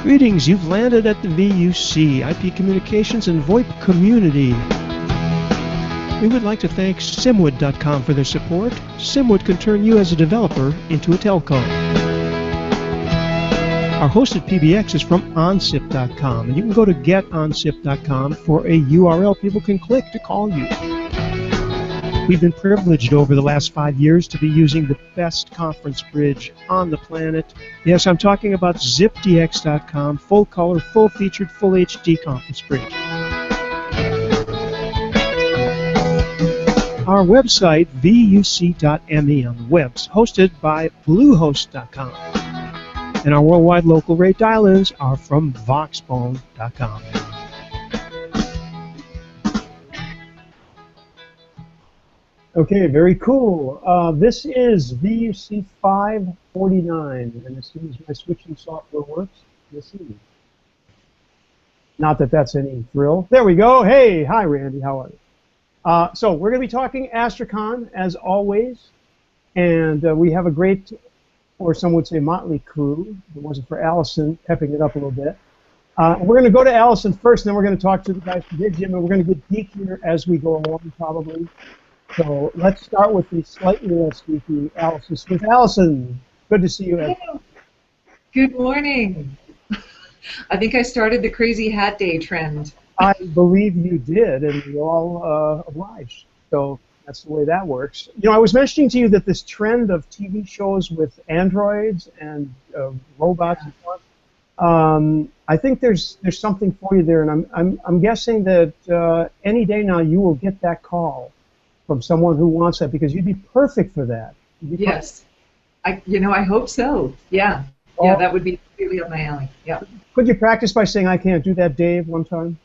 Greetings, you've landed at the VUC, IP Communications and VoIP community. We would like to thank Simwood.com for their support. Simwood can turn you as a developer into a telco. Our hosted PBX is from onsip.com, and you can go to getonsip.com for a URL people can click to call you. We've been privileged over the last 5 years to be using the best conference bridge on the planet. Yes, I'm talking about zipdx.com, full color, full featured, full HD conference bridge. Our website, vuc.me on the webs, hosted by bluehost.com. And our worldwide local rate dial-ins are from voxbone.com. Okay, very cool. This is VUC 549, and as soon as my switching software works, you'll see me. Not that that's any thrill. There we go. Hey, hi, Randy. How are you? So we're going to be talking Astricon, as always, and we have a great, or some would say motley crew. If it wasn't for Allison pepping it up a little bit. We're going to go to Allison first, and then we're going to talk to the guys from Digium, and we're going to get geekier as we go along, probably. So let's start with the slightly less geeky Allison Smith. Allison, good to see you. Hello. Good morning. I think I started the crazy hat day trend. I believe you did, and we all obliged. So that's the way that works. You know, I was mentioning to you that this trend of TV shows with androids and robots and so on, I think there's something for you there, and I'm guessing that any day now you will get that call from someone who wants that, because you'd be perfect for that. Yes. I hope so. Yeah. Oh. Yeah, that would be really up my alley. Yeah. Could you practice by saying, "I can't do that, Dave," one time?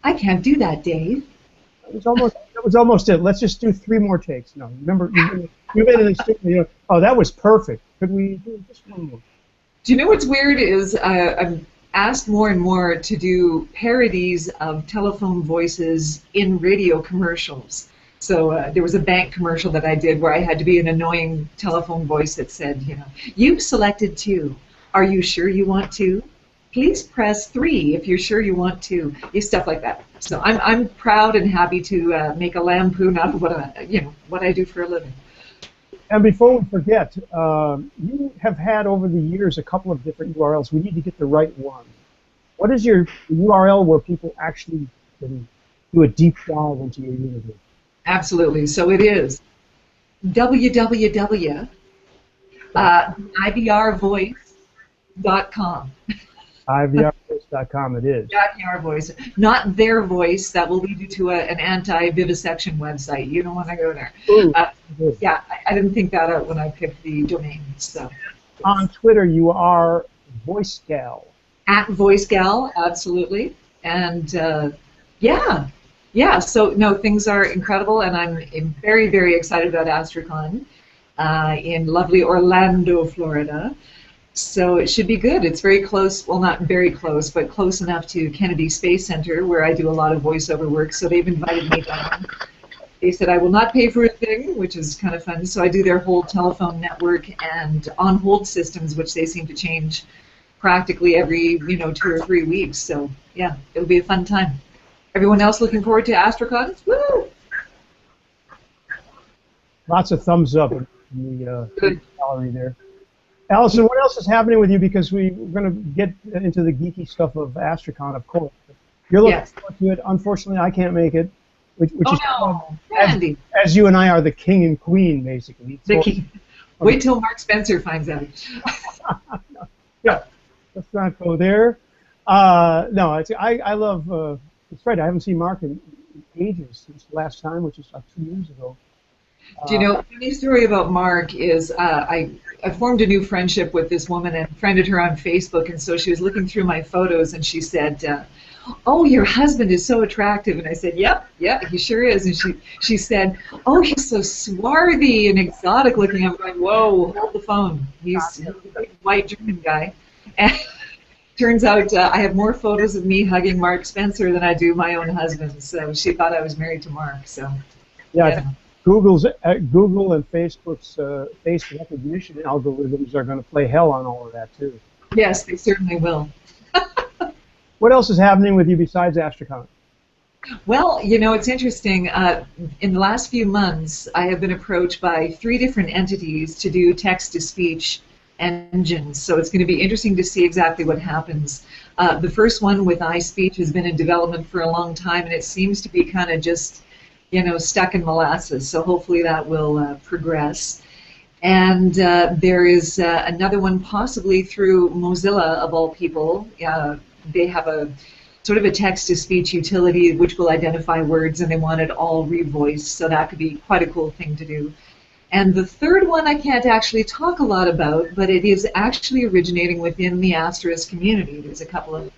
I can't do that, Dave. That was almost it. Let's just do 3 more takes. No, remember, you made it extremely, oh, that was perfect. Could we do just 1 more? Do you know what's weird is I'm asked more and more to do parodies of telephone voices in radio commercials. So there was a bank commercial that I did where I had to be an annoying telephone voice that said, you know, "You've selected 2. Are you sure you want to? Please press 3 if you're sure you want to." Stuff like that. So I'm proud and happy to make a lampoon out of what I do for a living. And before we forget, you have had over the years a couple of different URLs. We need to get the right one. What is your URL where people actually can do a deep dive into your universe? Absolutely. So it is www.ivrvoice.com. ivrvoice.com it is. .voice. Not their voice. That will lead you to an anti-vivisection website. You don't want to go there. Yeah, I didn't think that out when I picked the domain. So. On Twitter, you are VoiceGal. At VoiceGal, absolutely. And yeah, so no, things are incredible, and I'm very, very excited about Astricon in lovely Orlando, Florida. So it should be good. It's very close, well, not very close, but close enough to Kennedy Space Center, where I do a lot of voiceover work, so they've invited me down. They said I will not pay for a thing, which is kind of fun, so I do their whole telephone network and on-hold systems, which they seem to change practically every, 2 or 3 weeks, so yeah, it'll be a fun time. Everyone else looking forward to Astricon? Woo! Lots of thumbs up in the gallery there. Allison, what else is happening with you? Because we're going to get into the geeky stuff of Astricon, of course. You're looking forward to it. Unfortunately, I can't make it, which is Randy. As you and I are the king and queen, basically. The king. Wait till Mark Spencer finds out. Yeah, let's not go there. No, I love. It's right. I haven't seen Mark in ages since the last time, which is like 2 years ago. Do you know, a funny story about Mark is I formed a new friendship with this woman and friended her on Facebook, and so she was looking through my photos and she said, "Oh, your husband is so attractive." And I said, "Yep, he sure is." And she said, "Oh, he's so swarthy and exotic looking." I'm going, "Whoa, hold the phone. He's a big white German guy." And turns out I have more photos of me hugging Mark Spencer than I do my own husband. So she thought I was married to Mark. So yeah. Google and Facebook's face recognition algorithms are going to play hell on all of that too. Yes, they certainly will. What else is happening with you besides Astricon? Well, it's interesting. In the last few months, I have been approached by 3 different entities to do text-to-speech engines. So it's going to be interesting to see exactly what happens. The first one with iSpeech has been in development for a long time, and it seems to be kind of just, stuck in molasses. So hopefully that will progress. And there is another one possibly through Mozilla, of all people. They have a sort of a text-to-speech utility which will identify words, and they want it all revoiced, so that could be quite a cool thing to do. And the third one I can't actually talk a lot about, but it is actually originating within the Asterisk community. There's a couple of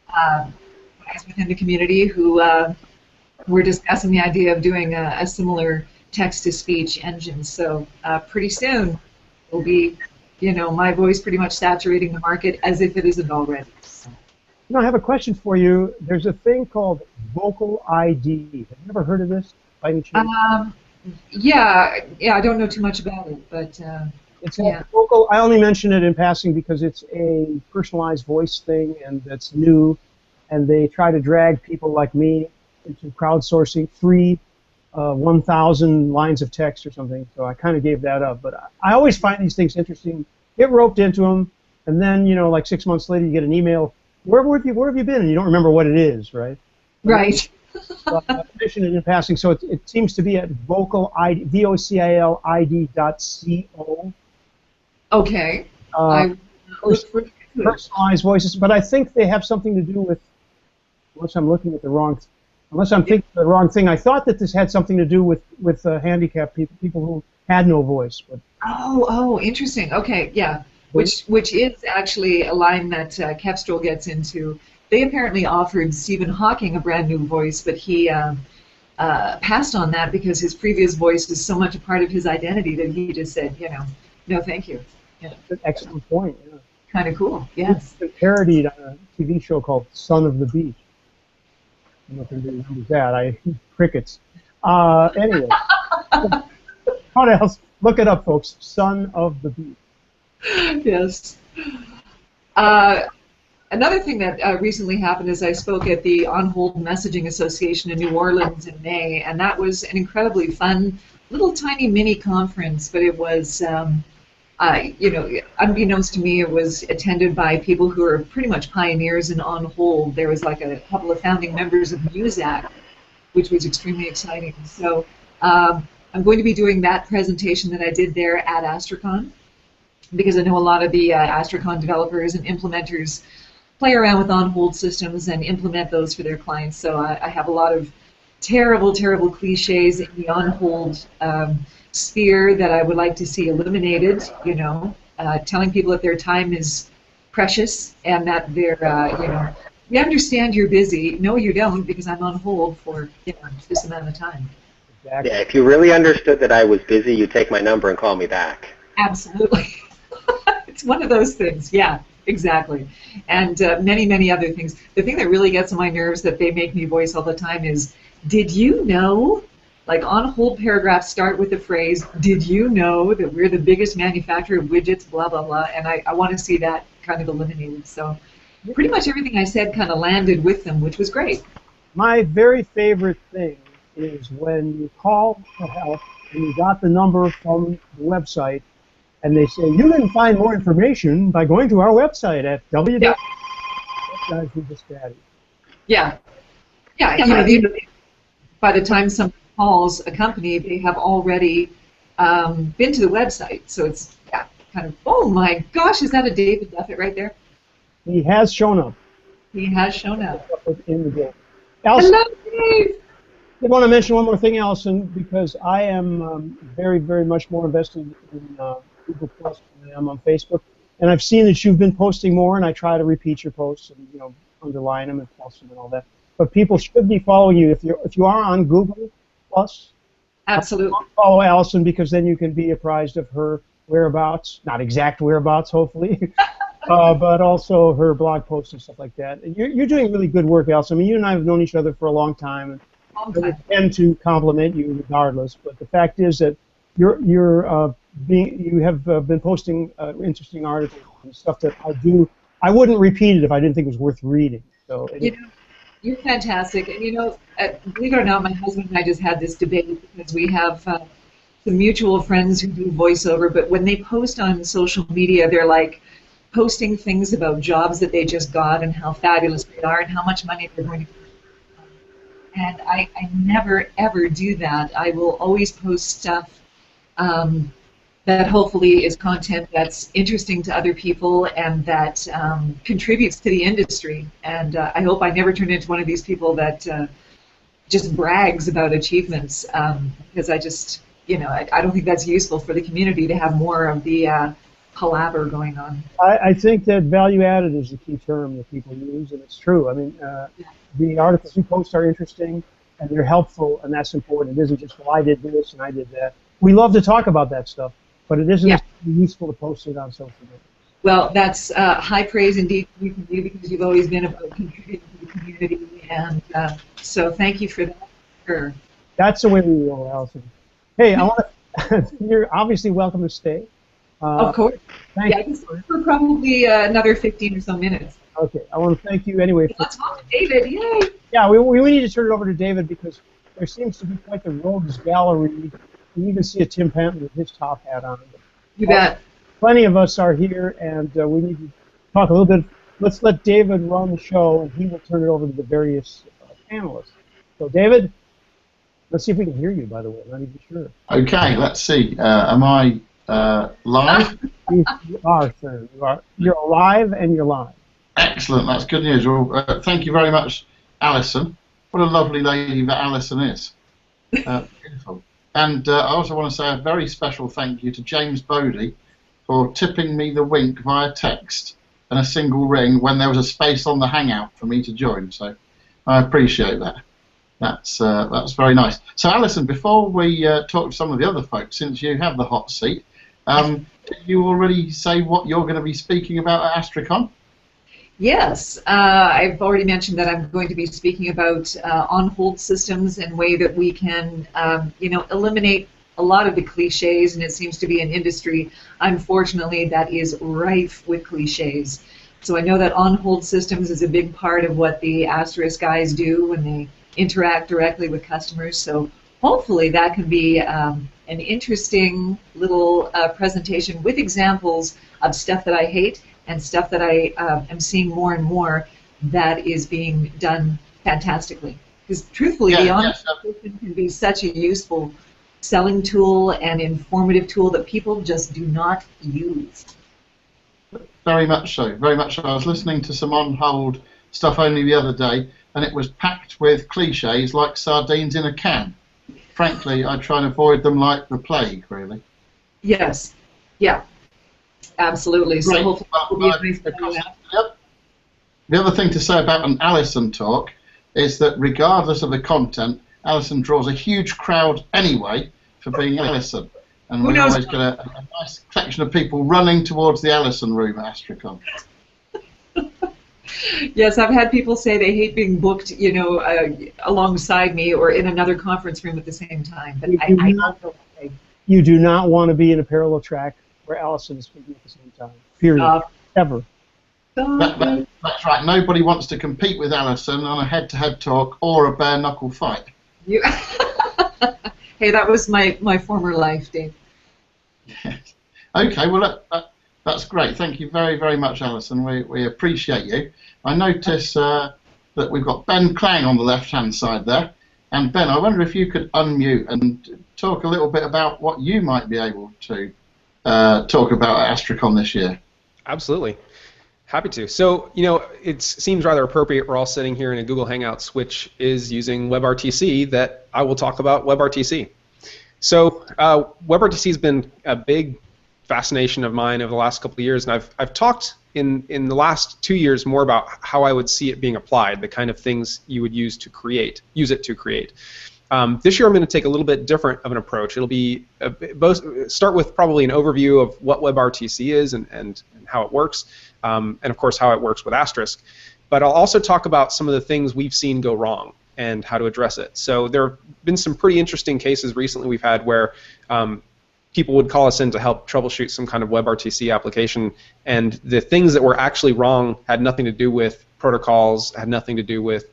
guys within the community who were discussing the idea of doing a similar text-to-speech engine. So pretty soon will be, my voice pretty much saturating the market as if it isn't already. I have a question for you. There's a thing called Vocal ID. Have you ever heard of this by any chance? Yeah, I don't know too much about it, but it's yeah. Vocal. I only mention it in passing because it's a personalized voice thing, and that's new. And they try to drag people like me into crowdsourcing free 1,000 lines of text or something. So I kind of gave that up. But I always find these things interesting. Get roped into them, and then like 6 months later, you get an email. Where have you been? And you don't remember what it is, right? Right. So I mentioned it in passing. So it seems to be at vocalid, vocalid.co. Okay. Personalized voices, but I think they have something to do with. Unless I'm thinking of the wrong thing, I thought that this had something to do with handicapped people who had no voice. But oh, interesting. Okay, yeah. Which is actually a line that Kevstrel gets into. They apparently offered Stephen Hawking a brand new voice, but he passed on that because his previous voice was so much a part of his identity that he just said, no, thank you. Yeah. That's an excellent point. Yeah. Kind of cool. Yes. It's parodied on a TV show called Son of the Beach. I don't know if anybody remembers that. Crickets. Anyway, what else? Look it up, folks. Son of the Beach. Yes. Another thing that recently happened is I spoke at the On Hold Messaging Association in New Orleans in May, and that was an incredibly fun little tiny mini conference, but it was, unbeknownst to me, it was attended by people who are pretty much pioneers in On Hold. There was like a couple of founding members of MUSAC, which was extremely exciting. So I'm going to be doing that presentation that I did there at Astricon, because I know a lot of the Astricon developers and implementers play around with on-hold systems and implement those for their clients. So I have a lot of terrible, terrible cliches in the on-hold sphere that I would like to see eliminated, telling people that their time is precious and that they're, we understand you're busy. No, you don't, because I'm on hold for this amount of time. Exactly. Yeah, if you really understood that I was busy, you'd take my number and call me back. Absolutely. It's one of those things, yeah, exactly. And many, many other things. The thing that really gets on my nerves that they make me voice all the time is, did you know, like on hold paragraphs start with the phrase, did you know that we're the biggest manufacturer of widgets, blah, blah, blah, and I want to see that kind of eliminated. So pretty much everything I said kind of landed with them, which was great. My very favorite thing is when you call for help and you got the number from the website, and they say, you can find more information by going to our website at www. Yeah. That drives me just batty. Yeah. Yeah, by the time somebody calls a company, they have already been to the website. So it's kind of, oh my gosh, is that a David Duffett right there? He has shown up. He has shown up. In the game. Allison, Hello, Dave. I want to mention one more thing, Allison, because I am very, very much more invested in Google Plus than I am on Facebook, and I've seen that you've been posting more, and I try to repeat your posts and underline them and post them and all that. But people should be following you if you are on Google Plus. Absolutely. Follow Allison, because then you can be apprised of her whereabouts, not exact whereabouts, hopefully, but also her blog posts and stuff like that. And you're doing really good work, Allison. I mean, you and I have known each other for a long time, and I tend to compliment you regardless. But the fact is that your you have been posting interesting articles and stuff that I wouldn't repeat it if I didn't think it was worth reading. So You know, you're fantastic. And believe it or not, my husband and I just had this debate because we have some mutual friends who do voiceover, but when they post on social media, they're like posting things about jobs that they just got and how fabulous they are and how much money they're going to get. And I never, ever do that. I will always post stuff that hopefully is content that's interesting to other people and that contributes to the industry. And I hope I never turn into one of these people that just brags about achievements, because I just, I don't think that's useful for the community to have more of the palaver going on. I think that value added is the key term that people use, and it's true. I mean, the articles you post are interesting and they're helpful, and that's important. It isn't just, well, I did this and I did that. We love to talk about that stuff, but it isn't useful to post it on social media. Well, that's high praise indeed for you because you've always been about contributing to the community, and so thank you for that. Sure. That's the way we roll, Allison. Hey, I want to. You're obviously welcome to stay. Of course. Thank you. For probably another 15 or so minutes. Okay, I want to thank you anyway. Let's talk to David. Yay! Yeah, we need to turn it over to David because there seems to be quite the rogues gallery. You even see a Tim Panton with his top hat on. You bet. Plenty of us are here, and we need to talk a little bit. Let's let David run the show, and he will turn it over to the various panelists. So, David, let's see if we can hear you, by the way. I'm not even sure. Okay, let's see. Am I live? You are, sir. You're alive, and you're live. Excellent. That's good news. Well, thank you very much, Allison. What a lovely lady that Allison is. Beautiful. And I also want to say a very special thank you to James Bodie for tipping me the wink via text and a single ring when there was a space on the Hangout for me to join. So I appreciate that. That's very nice. So, Allison, before we talk to some of the other folks, since you have the hot seat, did you already say what you're going to be speaking about at Astricon? Yes, I've already mentioned that I'm going to be speaking about on-hold systems and way that we can, eliminate a lot of the cliches, and it seems to be an industry, unfortunately, that is rife with cliches. So I know that on-hold systems is a big part of what the Asterisk guys do when they interact directly with customers. So hopefully that can be an interesting little presentation with examples of stuff that I hate and stuff that I am seeing more and more that is being done fantastically. Because truthfully, the on-hold system can be such a useful selling tool and informative tool that people just do not use. Very much so, very much so. I was listening to some on-hold stuff only the other day, and it was packed with cliches like sardines in a can. Frankly, I try and avoid them like the plague, really. Yes, yeah, absolutely. So Right. hopefully The other thing to say about an Allison talk is that regardless of the content, Allison draws a huge crowd anyway for being Allison. And we always get a nice collection of people running towards the Allison room at Astricon. Yes, I've had people say they hate being booked, alongside me or in another conference room at the same time. But I don't know. You do not want to be in a parallel track where Allison is speaking at the same time. Period. Ever. That's right. Nobody wants to compete with Allison on a head-to-head talk or a bare-knuckle fight. Hey, that was my former life, Dave. Yes. Okay, well, that's great. Thank you very, very much, Allison. We appreciate you. I notice that we've got Ben Clang on the left-hand side there. And Ben, I wonder if you could unmute and talk a little bit about what you might be able to talk about at Astricon this year. Absolutely. Happy to. So, it seems rather appropriate we're all sitting here in a Google Hangouts, which is using WebRTC, that I will talk about WebRTC. So, WebRTC has been a big fascination of mine over the last couple of years, and I've talked in the last 2 years more about how I would see it being applied, the kind of things you would use it to create. This year I'm going to take a little bit different of an approach. It'll be start with probably an overview of what WebRTC is and how it works, and of course how it works with Asterisk. But I'll also talk about some of the things we've seen go wrong and how to address it. So there have been some pretty interesting cases recently we've had where people would call us in to help troubleshoot some kind of WebRTC application, and the things that were actually wrong had nothing to do with protocols, had nothing to do with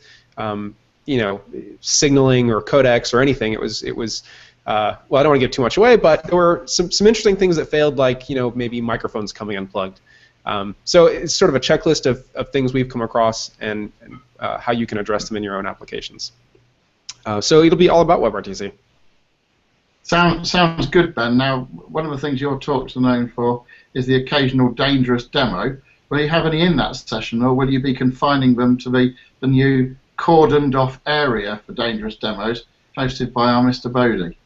signaling or codecs or anything. It was well, I don't want to give too much away, but there were some interesting things that failed, like maybe microphones coming unplugged. So it's sort of a checklist of things we've come across and how you can address them in your own applications. So it'll be all about WebRTC. Sounds good, Ben. Now, one of the things your talks are known for is the occasional dangerous demo. Will you have any in that session, or will you be confining them to the new cordoned off area for dangerous demos hosted by our Mr. Bodie?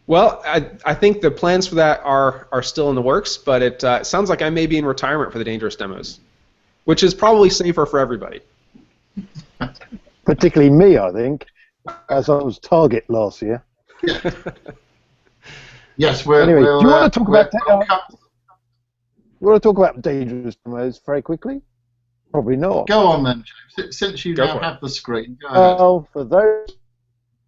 Well, I think the plans for that are still in the works, but it sounds like I may be in retirement for the dangerous demos, which is probably safer for everybody. Particularly me, I think, as I was target last year. Yes, anyway, do you want to talk about you want to talk about dangerous demos very quickly? Probably not. Go on then, James. Since you now have the screen, go ahead. Well, for those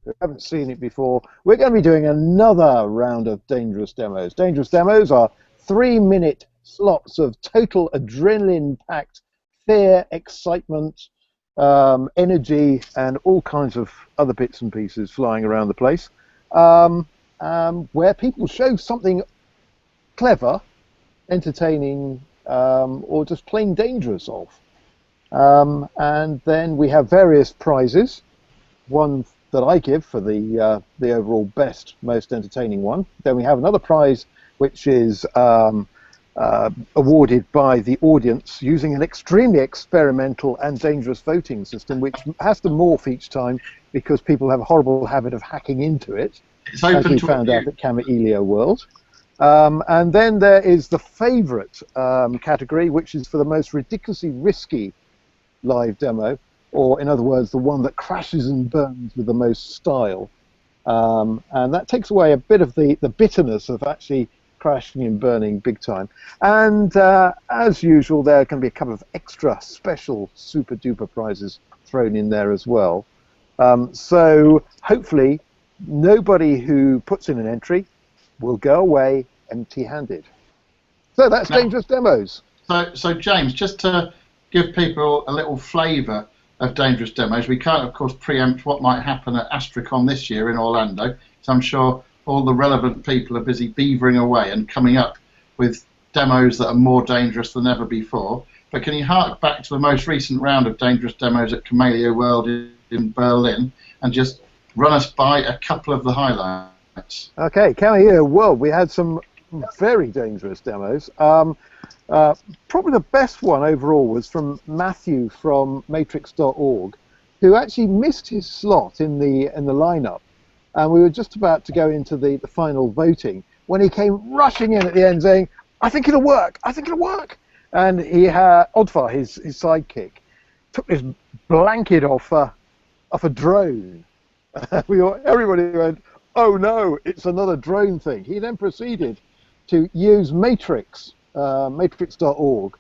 who haven't seen it before, we're going to be doing another round of dangerous demos. Dangerous demos are 3-minute slots of total adrenaline-packed fear, excitement, energy, and all kinds of other bits and pieces flying around the place, where people show something clever, entertaining, or just plain dangerous off. And then we have various prizes. One that I give for the overall best, most entertaining one. Then we have another prize which is awarded by the audience using an extremely experimental and dangerous voting system, which has to morph each time because people have a horrible habit of hacking into it, as we found out at Camellia World. And then there is the favourite category, which is for the most ridiculously risky live demo, or in other words, the one that crashes and burns with the most style. And that takes away a bit of the bitterness of actually crashing and burning big time. And as usual, there can be a couple of extra special super duper prizes thrown in there as well. So hopefully nobody who puts in an entry will go away empty-handed. So that's dangerous demos. So James, just to give people a little flavour of dangerous demos, we can't of course preempt what might happen at Astricon this year in Orlando, so I'm sure all the relevant people are busy beavering away and coming up with demos that are more dangerous than ever before. But can you hark back to the most recent round of dangerous demos at Camellia World in Berlin and just run us by a couple of the highlights? Okay, Camellia World, we had some very dangerous demos. Probably the best one overall was from Matthew from matrix.org, who actually missed his slot in the lineup. And we were just about to go into the final voting when he came rushing in at the end saying, I think it'll work, I think it'll work. And he had, Odfar, his sidekick, took this blanket off a drone. Everybody went, oh no, it's another drone thing. He then proceeded to use Matrix, matrix.org,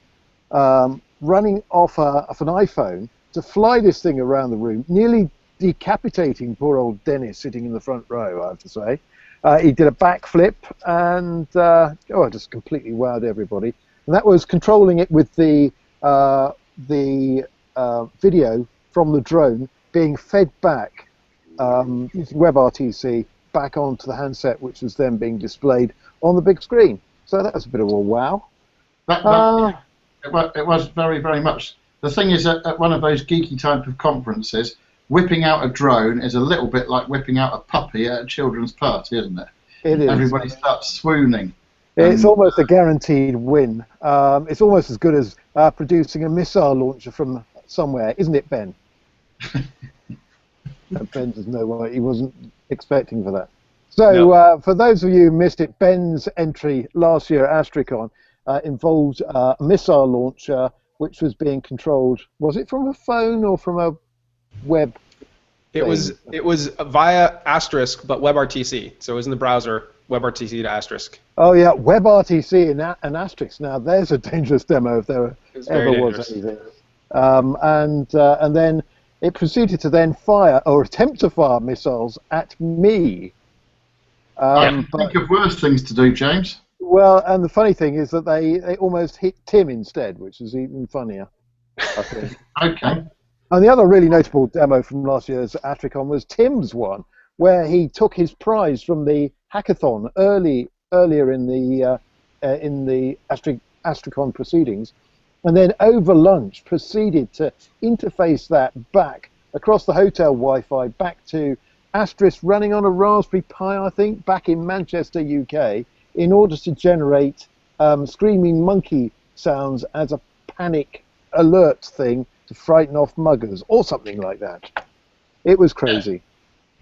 running off an iPhone to fly this thing around the room, nearly decapitating poor old Dennis sitting in the front row, I have to say. He did a backflip and just completely wowed everybody. And that was controlling it with the video from the drone being fed back using WebRTC back onto the handset, which was then being displayed on the big screen. So that was a bit of a wow. It was very, very much. The thing is, at one of those geeky type of conferences, whipping out a drone is a little bit like whipping out a puppy at a children's party, isn't it? It is. Everybody starts swooning. It's almost a guaranteed win. It's almost as good as producing a missile launcher from somewhere, isn't it, Ben? Ben doesn't know why. He wasn't expecting for that. So no. For those of you who missed it, Ben's entry last year at Astricon involved a missile launcher which was being controlled. Was it from a phone or from a web? It was via Asterisk, but WebRTC. So it was in the browser, WebRTC to Asterisk. Oh yeah, WebRTC and Asterisk. Now there's a dangerous demo if there ever was anything. And then it proceeded to then fire or attempt to fire missiles at me. I can think of worse things to do, James. Well, and the funny thing is that they almost hit Tim instead, which is even funnier, I think. Okay. And the other really notable demo from last year's Astricon was Tim's one, where he took his prize from the hackathon earlier in the Astricon proceedings, and then over lunch proceeded to interface that back across the hotel Wi-Fi back to Asterisk running on a Raspberry Pi, I think, back in Manchester, UK, in order to generate screaming monkey sounds as a panic alert thing to frighten off muggers or something like that. It was crazy.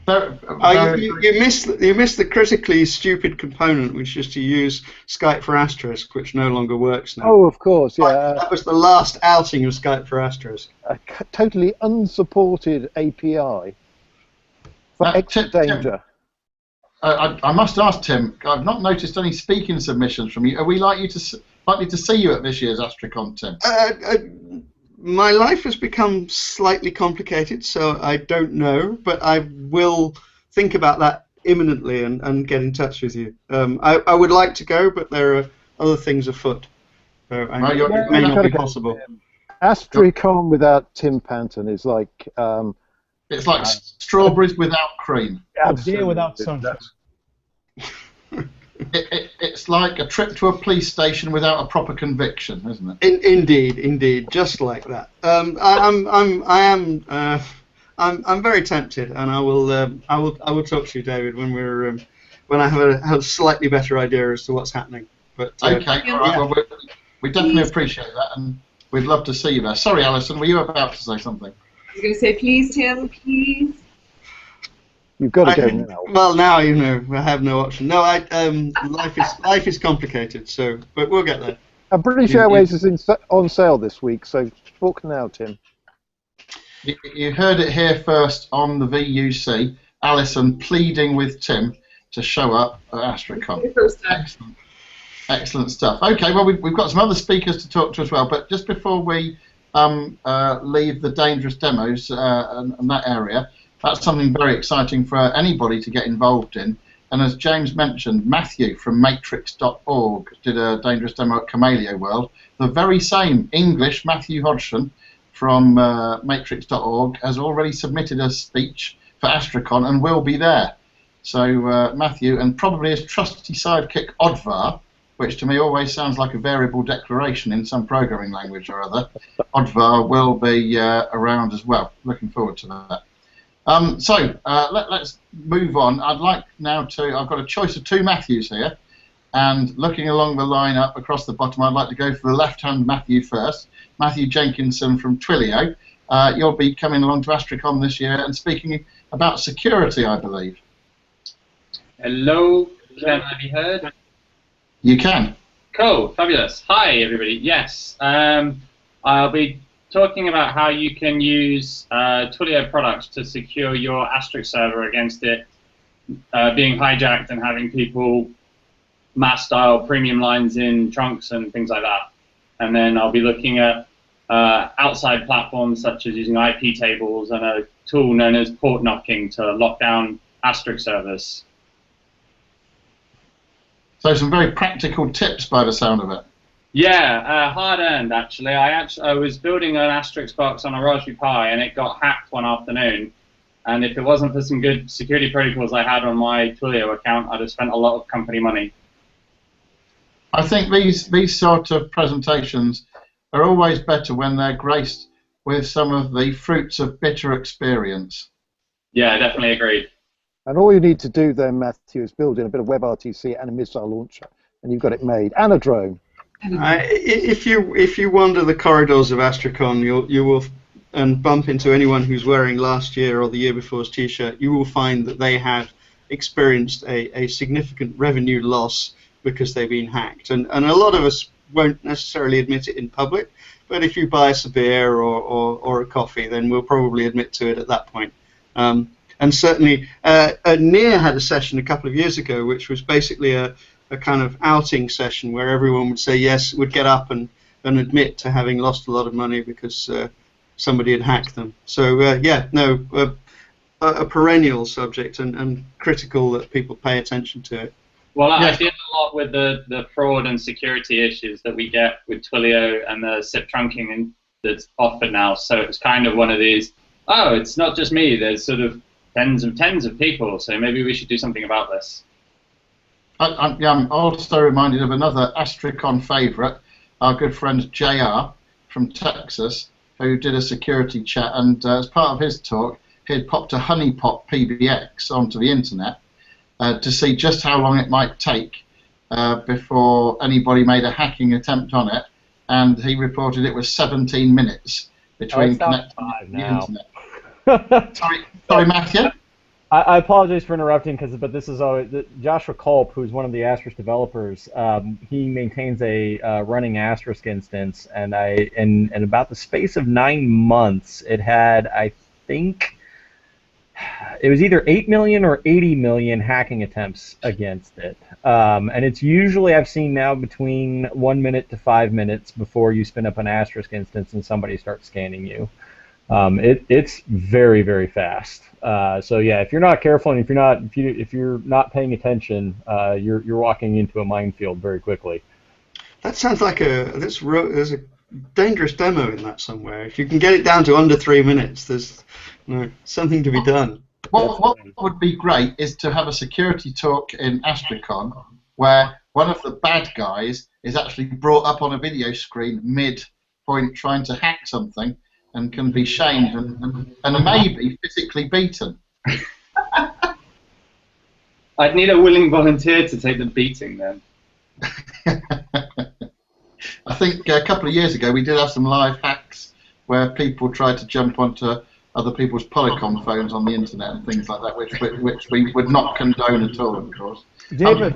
You missed the critically stupid component, which is to use Skype for Asterisk, which no longer works now. Oh, of course, yeah. That was the last outing of Skype for Asterisk. A totally unsupported API for extra danger. I must ask Tim. I've not noticed any speaking submissions from you. Are we likely to see you at this year's Astricon, Tim? My life has become slightly complicated, so I don't know, but I will think about that imminently and get in touch with you. I would like to go, but there are other things afoot. So it may not be possible. Astricon without Tim Panton is like... it's like strawberries without cream. A beer without sunshine. It's like a trip to a police station without a proper conviction, isn't it? Indeed, just like that. I'm very tempted, and I will talk to you, David, when I have a slightly better idea as to what's happening. But okay, all right. Well, we definitely appreciate that, and we'd love to see you there. Sorry, Alison, were you about to say something? I was going to say, please, Tim, please. You've got to go now. Well, now you know I have no option. No, life is complicated. So, but we'll get there. And British Airways is on sale this week, so book now, Tim. You heard it here first on the VUC. Alison pleading with Tim to show up at Astricon. Excellent stuff. Okay, well we've got some other speakers to talk to as well, but just before we leave the dangerous demos and that area. That's something very exciting for anybody to get involved in. And as James mentioned, Matthew from matrix.org did a dangerous demo at Camellia World. The very same English Matthew Hodgson from matrix.org has already submitted a speech for Astricon and will be there. So Matthew, and probably his trusty sidekick Odvar, which to me always sounds like a variable declaration in some programming language or other, Odvar will be around as well. Looking forward to that. Let's move on. I'd like now to, I've got a choice of two Matthews here, and looking along the line up across the bottom, I'd like to go for the left-hand Matthew first, Matthew Jenkinson from Twilio. You'll be coming along to Astricon this year and speaking about security, I believe. Hello, can I be heard? You can. Cool, fabulous. Hi, everybody. Yes, I'll be talking about how you can use Twilio products to secure your Asterisk server against it being hijacked and having people mass-style premium lines in trunks and things like that. And then I'll be looking at outside platforms such as using IP tables and a tool known as port knocking to lock down Asterisk servers. So some very practical tips by the sound of it. Yeah, hard-earned, actually. I was building an Asterisk box on a Raspberry Pi, and it got hacked one afternoon. And if it wasn't for some good security protocols I had on my Twilio account, I'd have spent a lot of company money. I think these sort of presentations are always better when they're graced with some of the fruits of bitter experience. Yeah, definitely agreed. And all you need to do then, Matthew, is build in a bit of WebRTC and a missile launcher, and you've got it made, and a drone. If you wander the corridors of Astricon, you will and bump into anyone who's wearing last year or the year before's T-shirt, you will find that they have experienced a significant revenue loss because they've been hacked. And a lot of us won't necessarily admit it in public, but if you buy us a beer or a coffee, then we'll probably admit to it at that point. And certainly, NEAR had a session a couple of years ago, which was basically a kind of outing session where everyone would say yes, would get up and admit to having lost a lot of money because somebody had hacked them. So a perennial subject and critical that people pay attention to it. Well, I Yes. deal a lot with the fraud and security issues that we get with Twilio and the SIP trunking that's offered now. So it's kind of one of these, oh, it's not just me. There's sort of tens of people. So maybe we should do something about this. I'm also reminded of another Astricon favourite, our good friend JR from Texas, who did a security chat, and as part of his talk, he had popped a honeypot PBX onto the internet to see just how long it might take before anybody made a hacking attempt on it, and he reported it was 17 minutes between connecting to the internet. Sorry, Matthew? I apologize for interrupting, but this is Joshua Culp, who's one of the Asterisk developers. He maintains a running Asterisk instance, and in about the space of 9 months, it had, I think, it was either 8 million or 80 million hacking attempts against it. And it's usually, I've seen now, between 1 minute to 5 minutes before you spin up an Asterisk instance and somebody starts scanning you. It's very, very fast. So yeah, if you're not careful and if you're not paying attention, you're walking into a minefield very quickly. That sounds like there's a dangerous demo in that somewhere. If you can get it down to under 3 minutes, there's something to be done. What would be great is to have a security talk in Astricon where one of the bad guys is actually brought up on a video screen mid-point trying to hack something and can be shamed and maybe physically beaten. I'd need a willing volunteer to take the beating then. I think a couple of years ago we did have some live hacks where people tried to jump onto other people's Polycom phones on the internet and things like that, which we would not condone at all, of course. David.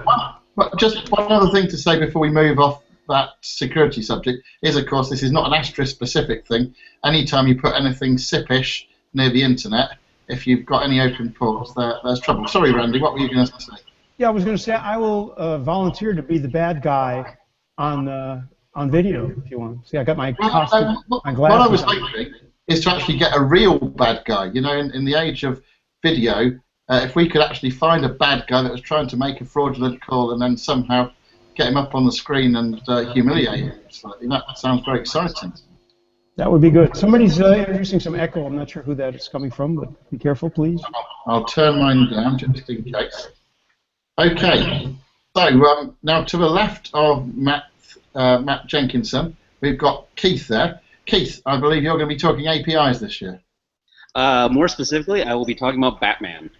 But just one other thing to say before we move off that security subject is, of course, this is not an Asterisk-specific thing. Anytime you put anything SIP-ish near the internet, if you've got any open ports, there's trouble. Sorry, Randy, what were you going to say? Yeah, I was going to say I will volunteer to be the bad guy on video if you want. See, I got my costume, my glasses. What I was hoping is to actually get a real bad guy. You know, in the age of video, if we could actually find a bad guy that was trying to make a fraudulent call and then somehow get him up on the screen and humiliate him slightly, that sounds very exciting. That would be good. Somebody's introducing some echo. I'm not sure who that is coming from, but be careful, please. I'll turn mine down just in case. Okay, so now to the left of Matt Jenkinson, we've got Keith there. Keith, I believe you're going to be talking APIs this year. More specifically, I will be talking about Batman,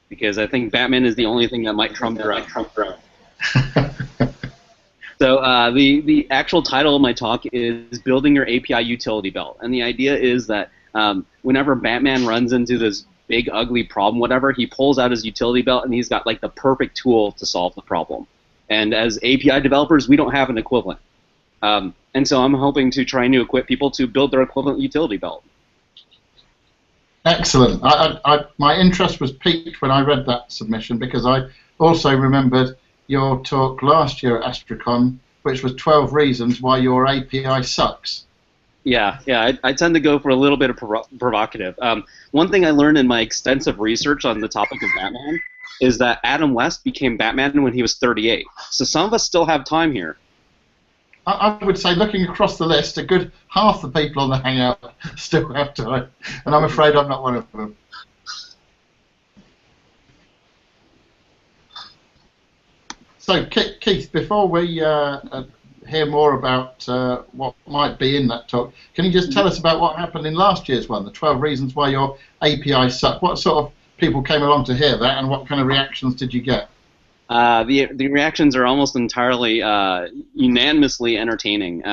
because I think Batman is the only thing that might trump drone. So the actual title of my talk is Building Your API Utility Belt, and the idea is that whenever Batman runs into this big ugly problem, whatever, he pulls out his utility belt and he's got like the perfect tool to solve the problem. And as API developers, we don't have an equivalent. And so I'm hoping to try to equip people to build their equivalent utility belt. Excellent. My interest was piqued when I read that submission because I also remembered your talk last year at Astricon, which was 12 reasons why your API sucks. Yeah, I tend to go for a little bit of provocative. One thing I learned in my extensive research on the topic of Batman is that Adam West became Batman when he was 38. So some of us still have time here. I would say, looking across the list, a good half the people on the Hangout still have time, and I'm afraid I'm not one of them. So, Keith, before we hear more about what might be in that talk, can you just tell us about what happened in last year's one, the 12 reasons why your API suck? What sort of people came along to hear that, and what kind of reactions did you get? The reactions are almost entirely unanimously entertaining.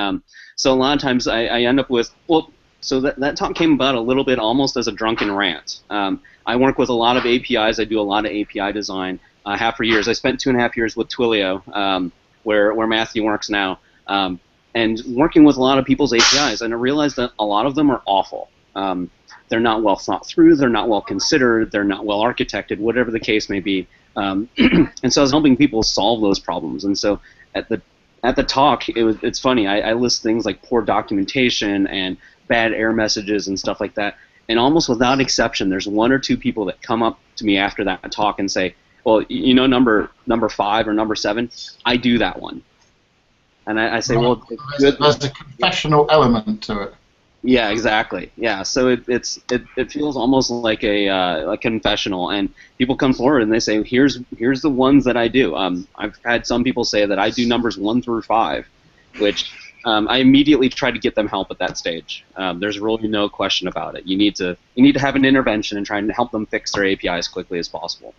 So a lot of times I end up with, well, so that talk came about a little bit almost as a drunken rant. I work with a lot of APIs. I do a lot of API design. I have for years. I spent 2.5 years with Twilio, where Matthew works now, and working with a lot of people's APIs. And I realized that a lot of them are awful. They're not well thought through. They're not well considered. They're not well architected. Whatever the case may be. And so I was helping people solve those problems. And so at the talk, it's funny. I list things like poor documentation and bad error messages and stuff like that. And almost without exception, there's one or two people that come up to me after that talk and say, well, you know, number 5 or number 7, I do that one. And I say, well, there's a confessional element to it. Yeah, exactly. Yeah, so it feels almost like a confessional, and people come forward and they say, here's the ones that I do. I've had some people say that I do numbers 1 through 5, which I immediately try to get them help at that stage. There's really no question about it. You need to have an intervention and try and help them fix their API as quickly as possible.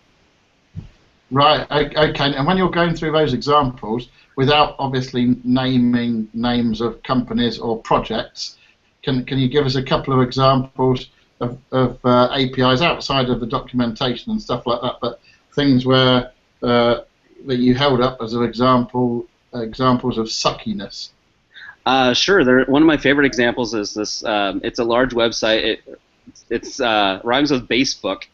Right. Okay. And when you're going through those examples, without obviously naming names of companies or projects, can you give us a couple of examples of APIs outside of the documentation and stuff like that, but things where that you held up as an examples of suckiness? Sure. One of my favorite examples is this. It's a large website. It rhymes with Basebook.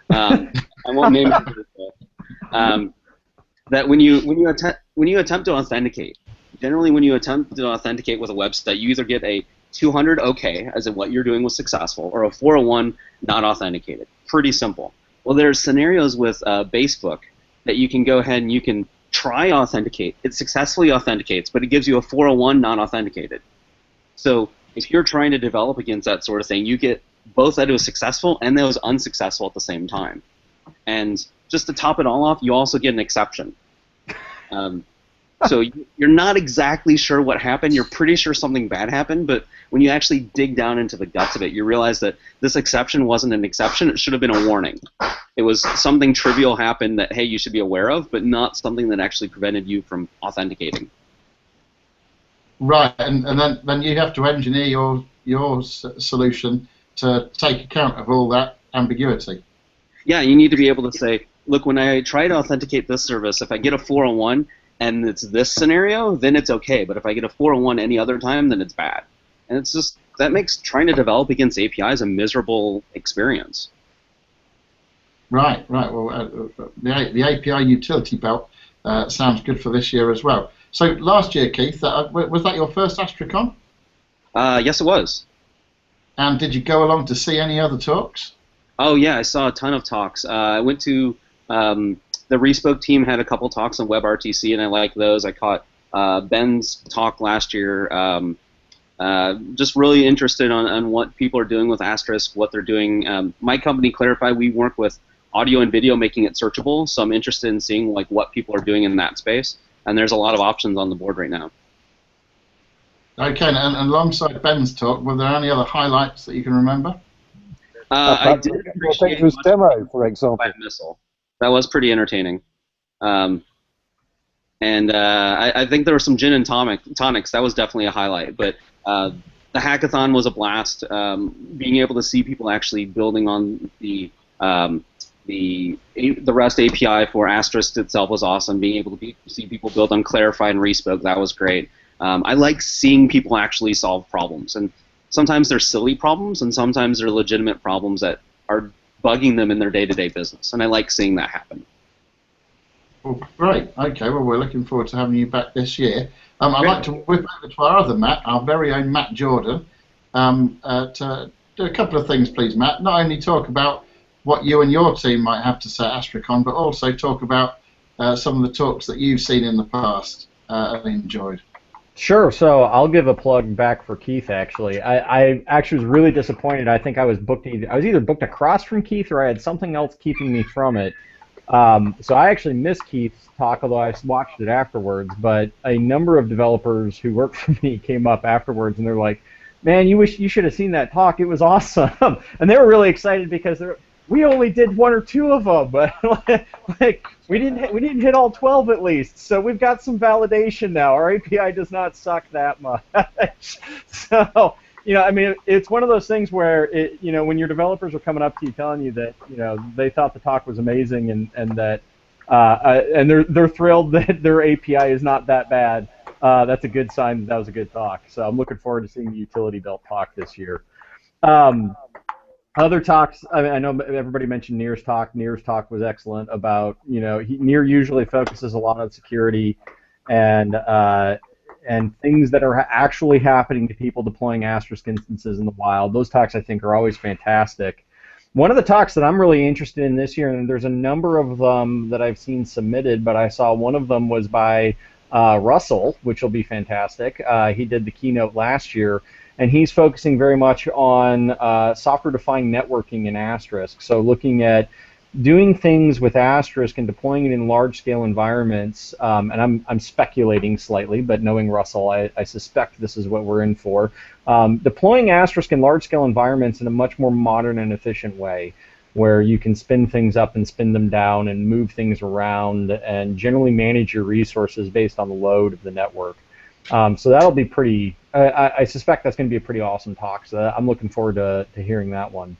I won't name it. That when you attempt to authenticate, generally when you attempt to authenticate with a website, you either get a 200 OK, as in what you're doing was successful, or a 401 not authenticated. Pretty simple. Well, there's scenarios with Basebook that you can go ahead and you can try authenticate. It successfully authenticates, but it gives you a 401 not authenticated. So if you're trying to develop against that sort of thing, you get both that it was successful and that it was unsuccessful at the same time. And just to top it all off, you also get an exception. So you're not exactly sure what happened. You're pretty sure something bad happened, but when you actually dig down into the guts of it, you realize that this exception wasn't an exception. It should have been a warning. It was something trivial happened that, hey, you should be aware of, but not something that actually prevented you from authenticating. Right, and then you have to engineer your solution to take account of all that ambiguity. Yeah, you need to be able to say, look, when I try to authenticate this service, if I get a 401 and it's this scenario, then it's okay. But if I get a 401 any other time, then it's bad. And it's just, that makes trying to develop against APIs a miserable experience. Right. Well, the API utility belt sounds good for this year as well. So last year, Keith, was that your first Astricon? Yes, it was. And did you go along to see any other talks? Oh, yeah, I saw a ton of talks. I went to the Respoke team had a couple talks on WebRTC, and I liked those. I caught Ben's talk last year. Just really interested on what people are doing with Asterisk, what they're doing. My company, Clarify, we work with audio and video, making it searchable, so I'm interested in seeing like what people are doing in that space. And there's a lot of options on the board right now. Okay, and alongside Ben's talk, were there any other highlights that you can remember? I did appreciate his demo, for example. Missile. That was pretty entertaining. I think there were some gin and tonics. That was definitely a highlight. But the hackathon was a blast. Being able to see people actually building on the REST API for Asterisk itself was awesome. Being able to see people build on Clarify and Respoke, that was great. I like seeing people actually solve problems. And sometimes they're silly problems, and sometimes they're legitimate problems that are bugging them in their day-to-day business. And I like seeing that happen. Well, great. Okay, well, we're looking forward to having you back this year. I'd like to whip over to our other Matt, our very own Matt Jordan, to do a couple of things, please, Matt. Not only talk about what you and your team might have to say at Astricon, but also talk about some of the talks that you've seen in the past and enjoyed. Sure. So I'll give a plug back for Keith. Actually, I actually was really disappointed. I think I was either booked across from Keith or I had something else keeping me from it. So I actually missed Keith's talk, although I watched it afterwards. But a number of developers who work for me came up afterwards, and they're like, "Man, you should have seen that talk. It was awesome." And they were really excited because we only did one or two of them, but like we didn't hit all 12 at least. So we've got some validation now. Our API does not suck that much. So, I mean, it's one of those things where when your developers are coming up to you telling you that they thought the talk was amazing and that and they're thrilled that their API is not that bad. That's a good sign that was a good talk. So I'm looking forward to seeing the utility belt talk this year. Other talks, I know everybody mentioned Neer's talk. Neer's talk was excellent about, Neer usually focuses a lot on security and and things that are actually happening to people deploying Asterisk instances in the wild. Those talks, I think, are always fantastic. One of the talks that I'm really interested in this year, and there's a number of them that I've seen submitted, but I saw one of them was by Russell, which will be fantastic. He did the keynote last year, and he's focusing very much on software-defined networking in Asterisk. So looking at doing things with Asterisk and deploying it in large-scale environments, and I'm speculating slightly, but knowing Russell, I suspect this is what we're in for. Deploying Asterisk in large-scale environments in a much more modern and efficient way, where you can spin things up and spin them down and move things around and generally manage your resources based on the load of the network. So that'll be pretty, I suspect that's going to be a pretty awesome talk, so I'm looking forward to hearing that one.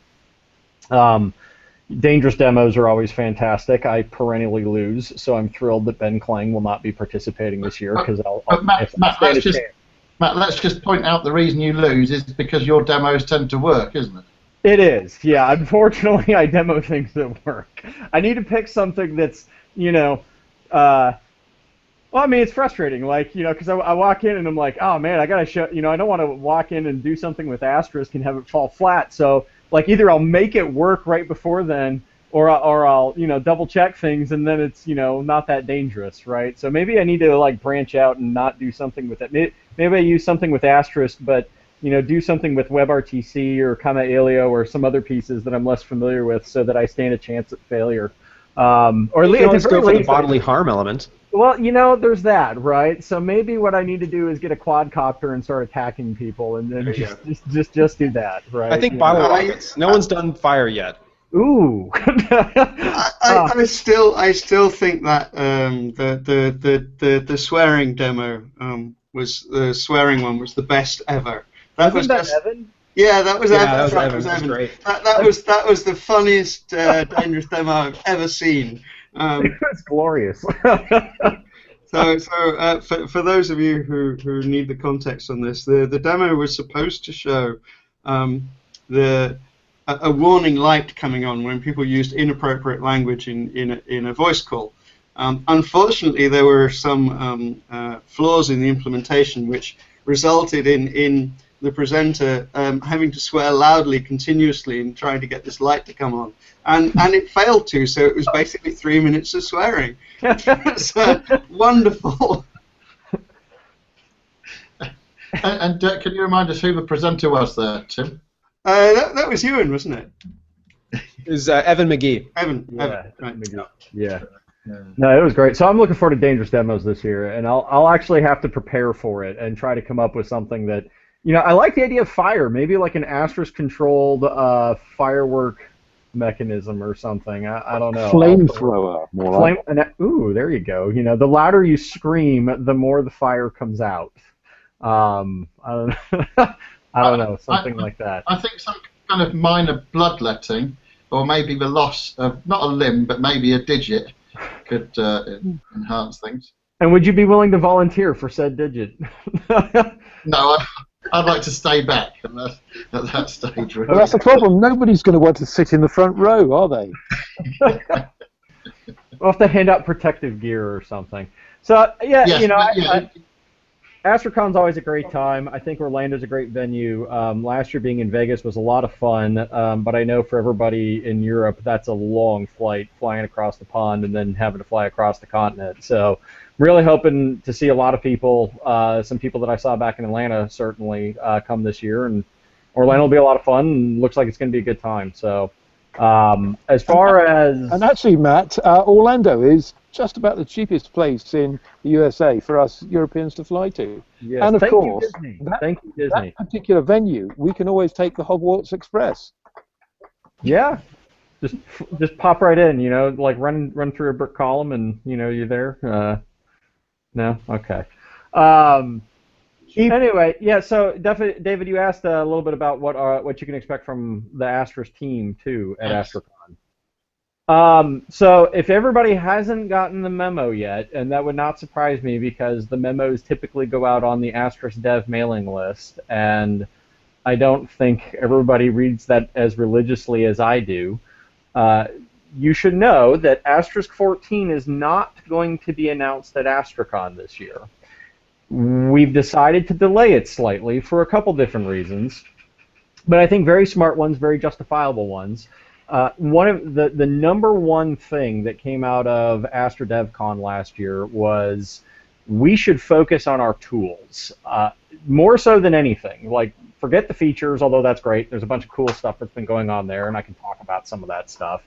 Dangerous demos are always fantastic. I perennially lose, so I'm thrilled that Ben Klang will not be participating this year because Matt, let's just point out the reason you lose is because your demos tend to work, isn't it? It is, yeah. Unfortunately, I demo things that work. I need to pick something that's, well, I mean, it's frustrating, like, because I walk in and I'm like, oh man, I gotta show, I don't want to walk in and do something with Asterisk and have it fall flat. So, like, either I'll make it work right before then, or I'll, double check things, and then it's, not that dangerous, right? So maybe I need to like branch out and not do something with it. Maybe I use something with Asterisk, but do something with WebRTC or Kama Alio or some other pieces that I'm less familiar with, so that I stand a chance at failure. Or at least go for the bodily harm element. Well, there's that, right? So maybe what I need to do is get a quadcopter and start attacking people, and then just do that, right? I think bodily rockets. No one's done fire yet. Ooh. I still think that the swearing demo was the swearing one was the best ever. That was Evan? Yeah, that was Evan. That was Evan. Great. That was the funniest dangerous demo I've ever seen. It's glorious. So for those of you who need the context on this, the demo was supposed to show a warning light coming on when people used inappropriate language in a voice call. Unfortunately, there were some flaws in the implementation which resulted in the presenter having to swear loudly continuously and trying to get this light to come on. And it failed to, so it was basically 3 minutes of swearing. It's wonderful. And can you remind us who the presenter was there, Tim? That was Ewan, wasn't it? It was Evan McGee. Evan, right. McGee. Yeah. No, it was great. So I'm looking forward to Dangerous Demos this year, and I'll actually have to prepare for it and try to come up with something that, I like the idea of fire, maybe like an Asterisk-controlled firework mechanism or something. I don't know. Flamethrower, more like. Ooh, there you go. The louder you scream, the more the fire comes out. I don't know. I don't know, something like that. I think some kind of minor bloodletting, or maybe the loss of not a limb, but maybe a digit, could enhance things. And would you be willing to volunteer for said digit? No, I'd like to stay back at that stage. Really. Well, that's the problem. Nobody's going to want to sit in the front row, are they? We'll have to hand out protective gear or something. So, Astricon's always a great time. I think Orlando's a great venue. Last year being in Vegas was a lot of fun, but I know for everybody in Europe that's a long flight, flying across the pond and then having to fly across the continent. So really hoping to see a lot of people, some people that I saw back in Atlanta certainly come this year, and Orlando will be a lot of fun, and looks like it's going to be a good time. So as far as... And actually, Matt, Orlando is just about the cheapest place in the USA for us Europeans to fly to. Yes. And of Thank course, you, Disney. Thank you, Disney. That particular venue, we can always take the Hogwarts Express. Yeah, just pop right in, like run through a brick column, and you're there. No, okay. Anyway, yeah. So, definitely, David, you asked a little bit about what you can expect from the Asterisk team too at Astricon. So if everybody hasn't gotten the memo yet, and that would not surprise me because the memos typically go out on the Asterisk dev mailing list, and I don't think everybody reads that as religiously as I do, you should know that Asterisk 14 is not going to be announced at Astricon this year. We've decided to delay it slightly for a couple different reasons, but I think very smart ones, very justifiable ones. One of the number one thing that came out of Astra DevCon last year was we should focus on our tools more so than anything. Like, forget the features, although that's great. There's a bunch of cool stuff that's been going on there, and I can talk about some of that stuff.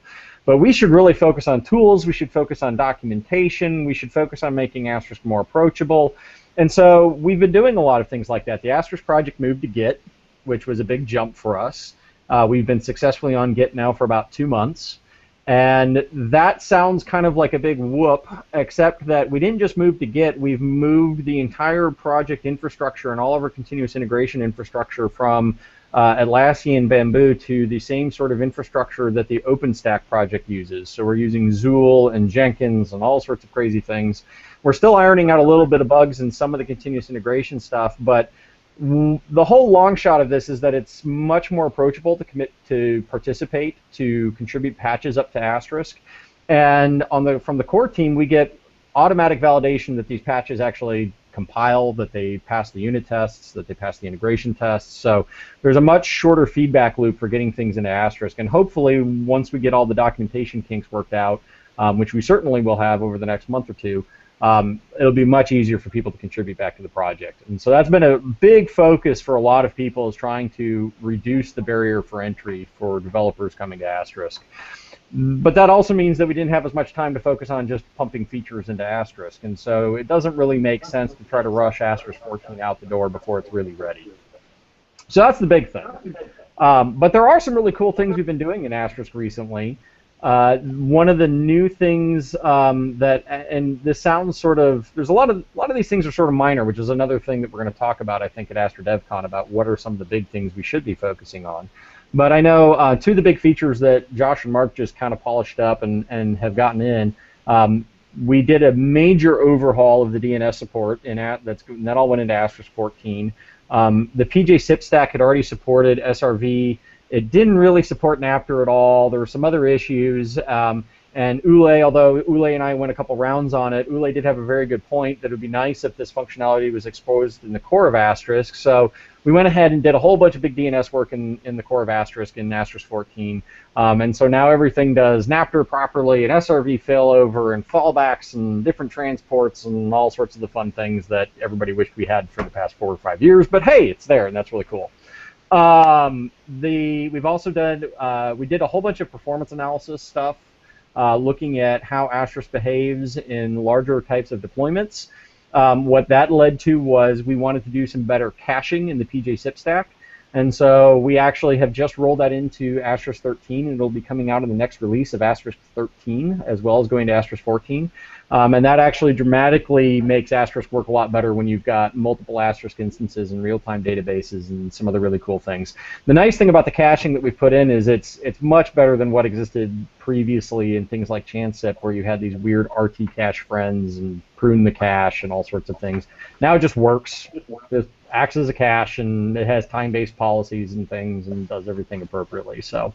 But we should really focus on tools. We should focus on documentation. We should focus on making Asterisk more approachable. And so we've been doing a lot of things like that. The Asterisk project moved to Git, which was a big jump for us. We've been successfully on Git now for about 2 months. And that sounds kind of like a big whoop, except that we didn't just move to Git, we've moved the entire project infrastructure and all of our continuous integration infrastructure from Atlassian Bamboo to the same sort of infrastructure that the OpenStack project uses. So we're using Zool and Jenkins and all sorts of crazy things. We're still ironing out a little bit of bugs in some of the continuous integration stuff, but the whole long shot of this is that it's much more approachable to commit to participate, to contribute patches up to Asterisk. And from the core team, we get automatic validation that these patches actually compile, that they pass the unit tests, that they pass the integration tests. So there's a much shorter feedback loop for getting things into Asterisk. And hopefully, once we get all the documentation kinks worked out, which we certainly will have over the next month or two, it'll be much easier for people to contribute back to the project. And so that's been a big focus for a lot of people, is trying to reduce the barrier for entry for developers coming to Asterisk. But that also means that we didn't have as much time to focus on just pumping features into Asterisk. And so it doesn't really make sense to try to rush Asterisk 14 out the door before it's really ready. So that's the big thing. But there are some really cool things we've been doing in Asterisk recently. One of the new things that, and this sounds sort of, there's a lot of these things are sort of minor, which is another thing that we're going to talk about, I think, at Astra DevCon, about what are some of the big things we should be focusing on. But I know two of the big features that Josh and Mark just kind of polished up and have gotten in. We did a major overhaul of the DNS support, and that all went into Asterisk 14. The PJ SIP stack had already supported SRV. It didn't really support Napster at all. There were some other issues. And Ule, although Ule and I went a couple rounds on it, Ule did have a very good point that it would be nice if this functionality was exposed in the core of Asterisk. So we went ahead and did a whole bunch of big DNS work in the core of Asterisk, in Asterisk 14. And so now everything does Napster properly, and SRV failover, and fallbacks, and different transports, and all sorts of the fun things that everybody wished we had for the past 4 or 5 years. But hey, it's there, and that's really cool. We've also done, we did a whole bunch of performance analysis stuff, looking at how Asterisk behaves in larger types of deployments. What that led to was we wanted to do some better caching in the PJ SIP stack. And so we actually have just rolled that into Asterisk 13, and it'll be coming out in the next release of Asterisk 13, as well as going to Asterisk 14. And that actually dramatically makes Asterisk work a lot better when you've got multiple Asterisk instances and real-time databases and some other really cool things. The nice thing about the caching that we've put in is it's much better than what existed previously in things like ChanSIP, where you had these weird RT cache friends and prune the cache and all sorts of things. Now it just works. It acts as a cache, and it has time-based policies and things, and does everything appropriately. So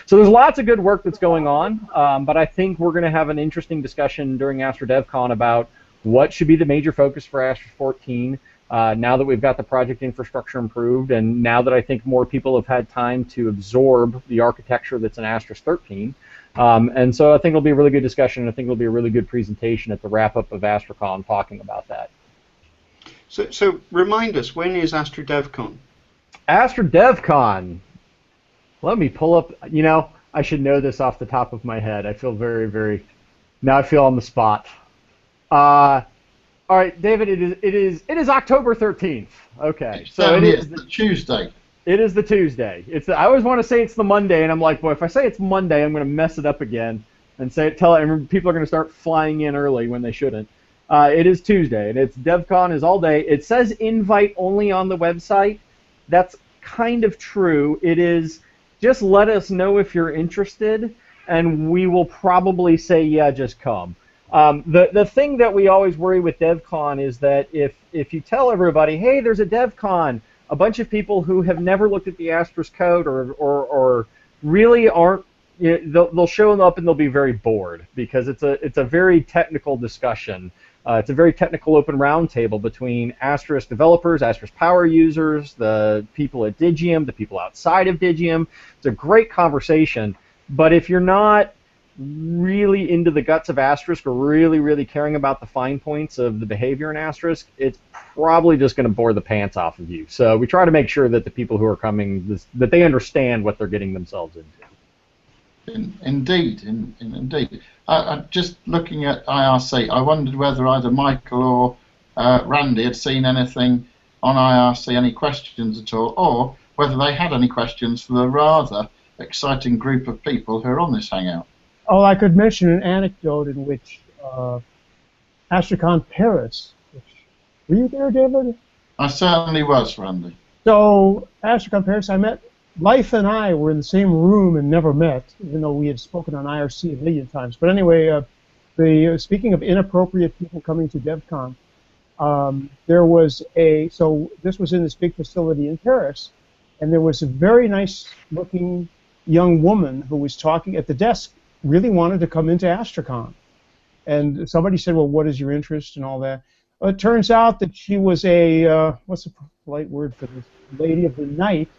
there's lots of good work that's going on, but I think we're going to have an interesting discussion during Astra DevCon about what should be the major focus for Astra 14 now that we've got the project infrastructure improved, and now that I think more people have had time to absorb the architecture that's in Astra 13. And so I think it'll be a really good discussion, and I think it'll be a really good presentation at the wrap-up of AstraCon talking about that. So remind us, when is Astra DevCon? Astra DevCon. Let me pull up. You know, I should know this off the top of my head. I feel very. Now I feel on the spot. All right, David. It is October 13th. Okay, so it is the Tuesday. It is the Tuesday. I always want to say it's the Monday, and I'm like, boy, if I say it's Monday, I'm going to mess it up again and and people are going to start flying in early when they shouldn't. It is Tuesday, and it's DevCon is all day. It says invite only on the website. That's kind of true. It is just let us know if you're interested, and we will probably say, yeah, just come. The thing that we always worry with DevCon is that if you tell everybody, hey, there's a DevCon, a bunch of people who have never looked at the Asterisk code or really aren't, they'll show up and they'll be very bored, because it's a very technical discussion. It's a very technical open roundtable between Asterisk developers, Asterisk power users, the people at Digium, the people outside of Digium. It's a great conversation, but if you're not really into the guts of Asterisk or really caring about the fine points of the behavior in Asterisk, it's probably just going to bore the pants off of you. So we try to make sure that the people who are coming, that they understand what they're getting themselves into. Indeed. Just looking at IRC, I wondered whether either Michael or Randy had seen anything on IRC, any questions at all, or whether they had any questions for the rather exciting group of people who are on this Hangout. Oh, I could mention an anecdote in which Astricon Paris, were you there, David? I certainly was, Randy. So, Astricon Paris, I met, Life and I were in the same room and never met, even though we had spoken on IRC a million times. But anyway, speaking of inappropriate people coming to DevCon, there was so this was in this big facility in Paris, and there was a very nice-looking young woman who was talking at the desk, really wanted to come into Astricon. And somebody said, well, what is your interest and all that? Well, it turns out that she was what's the polite word for this? Lady of the night.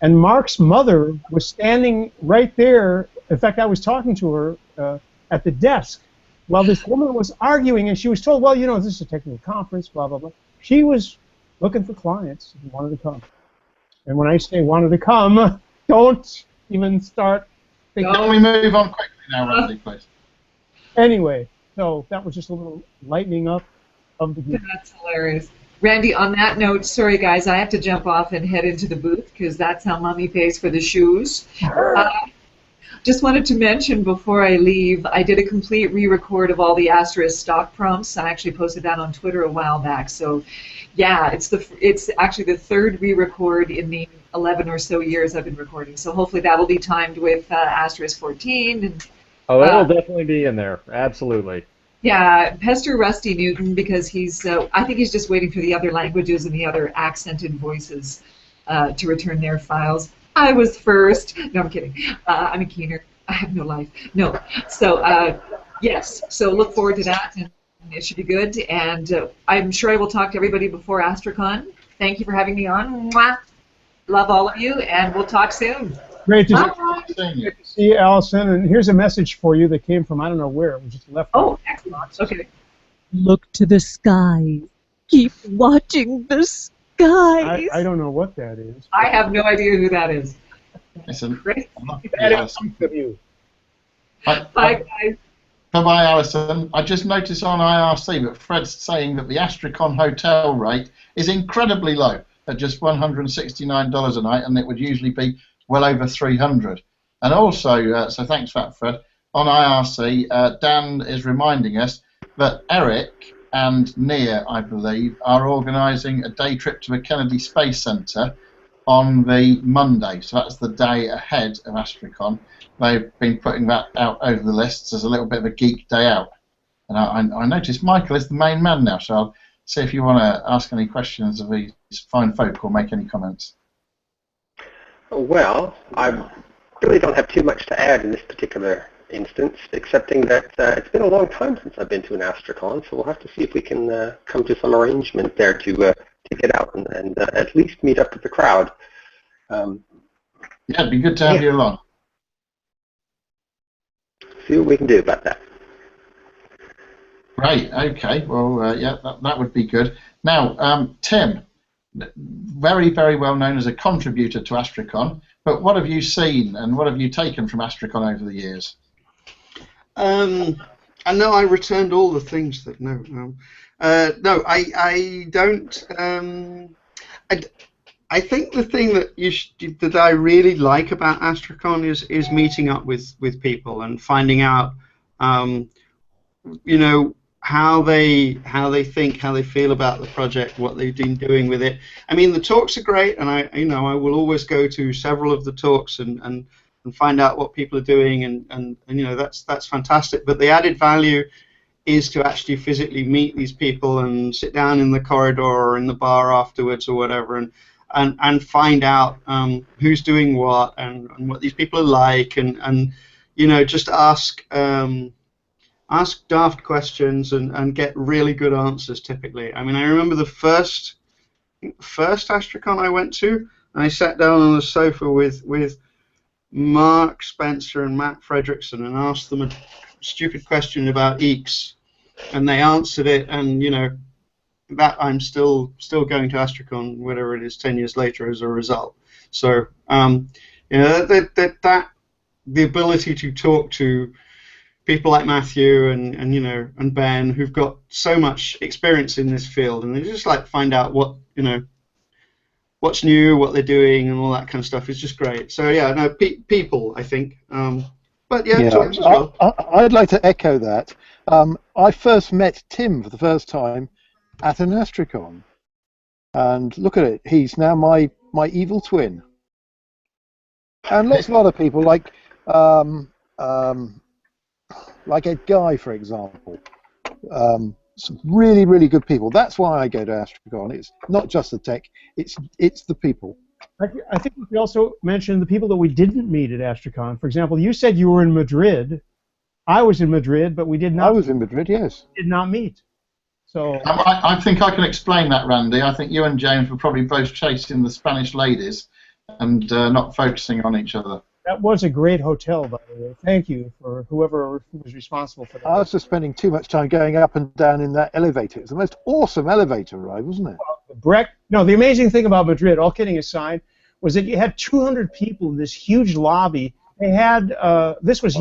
And Mark's mother was standing right there. In fact, I was talking to her at the desk while this woman was arguing, and she was told, well, you know, this is a technical conference, blah, blah, blah. She was looking for clients and wanted to come. And when I say wanted to come, don't even start thinking. Can we move on quickly now, Randy, please? Anyway, so that was just a little lightening up of the group. That's hilarious. Randy, on that note, sorry guys, I have to jump off and head into the booth because that's how Mommy pays for the shoes. Just wanted to mention before I leave, I did a complete re-record of all the Asterisk stock prompts. I actually posted that on Twitter a while back. So, yeah, it's actually the third re-record in the 11 or so years I've been recording. So hopefully that'll be timed with Asterisk 14. And, oh, it'll definitely be in there. Absolutely. Yeah, pester Rusty Newton because he's. I think he's just waiting for the other languages and the other accented voices to return their files. I was first. No, I'm kidding. I'm a keener. I have no life. No. So yes. So look forward to that, and it should be good. And I'm sure I will talk to everybody before Astricon. Thank you for having me on. Mwah. Love all of you, and we'll talk soon. Great to see you, Allison. And here's a message for you that came from I don't know where. It was just left. Oh, excellent. Okay. Look to the skies. Keep watching the skies. I don't know what that is. I have no idea who that is. Listen, Great. Of you. Bye, guys. Bye-bye, Alison. I just noticed on IRC that Fred's saying that the Astricon hotel rate is incredibly low at just $169 a night, and it would usually be well over $300. And also, so thanks for that, Fred. On IRC, Dan is reminding us that Eric and Nia, I believe, are organising a day trip to the Kennedy Space Centre on the Monday. So that's the day ahead of Astricon. They've been putting that out over the lists as a little bit of a geek day out. And I noticed Michael is the main man now, so I'll see if you want to ask any questions of these fine folk or make any comments. Well, I really don't have too much to add in this particular instance, excepting that it's been a long time since I've been to an Astricon, so we'll have to see if we can come to some arrangement there to get out and at least meet up with the crowd. Yeah, it'd be good to have you along. See what we can do about that. Right, okay, well, yeah, that would be good. Now, Tim, very, very well known as a contributor to Astricon, but what have you seen and what have you taken from Astricon over the years? I know I returned all the things that I don't. I think the thing that that I really like about Astricon is meeting up with people and finding out, you know, how they think, how they feel about the project, what they've been doing with it. I mean, the talks are great, and I will always go to several of the talks and find out what people are doing, and you know, that's fantastic. But the added value is to actually physically meet these people and sit down in the corridor or in the bar afterwards or whatever, and find out who's doing what and what these people are like, and you know, just ask ask daft questions and get really good answers typically. I mean, I remember the first Astricon I went to, and I sat down on the sofa with Mark Spencer and Matt Fredrickson and asked them a stupid question about EECS, and they answered it, and that I'm still going to Astricon, whatever it is, 10 years later as a result. So that the ability to talk to people like Matthew and Ben, who've got so much experience in this field, and they just find out what's new, what they're doing, and all that kind of stuff is just great. So yeah, no, people, I think. But yeah, talks as well. I'd like to echo that. I first met Tim for the first time at an Astricon, and look at it, he's now my evil twin. And lots of other people like Ed Guy, for example. Some really, really good people. That's why I go to Astricon. It's not just the tech; it's the people. I think we also mentioned the people that we didn't meet at Astricon. For example, you said you were in Madrid. I was in Madrid, but we did not. I was in Madrid, yes. Did not meet. So I think I can explain that, Randy. I think you and James were probably both chasing the Spanish ladies and not focusing on each other. That was a great hotel, by the way. Thank you for whoever was responsible for that. I was just spending too much time going up and down in that elevator. It was the most awesome elevator ride, wasn't it? No, the amazing thing about Madrid, all kidding aside, was that you had 200 people in this huge lobby. They had this was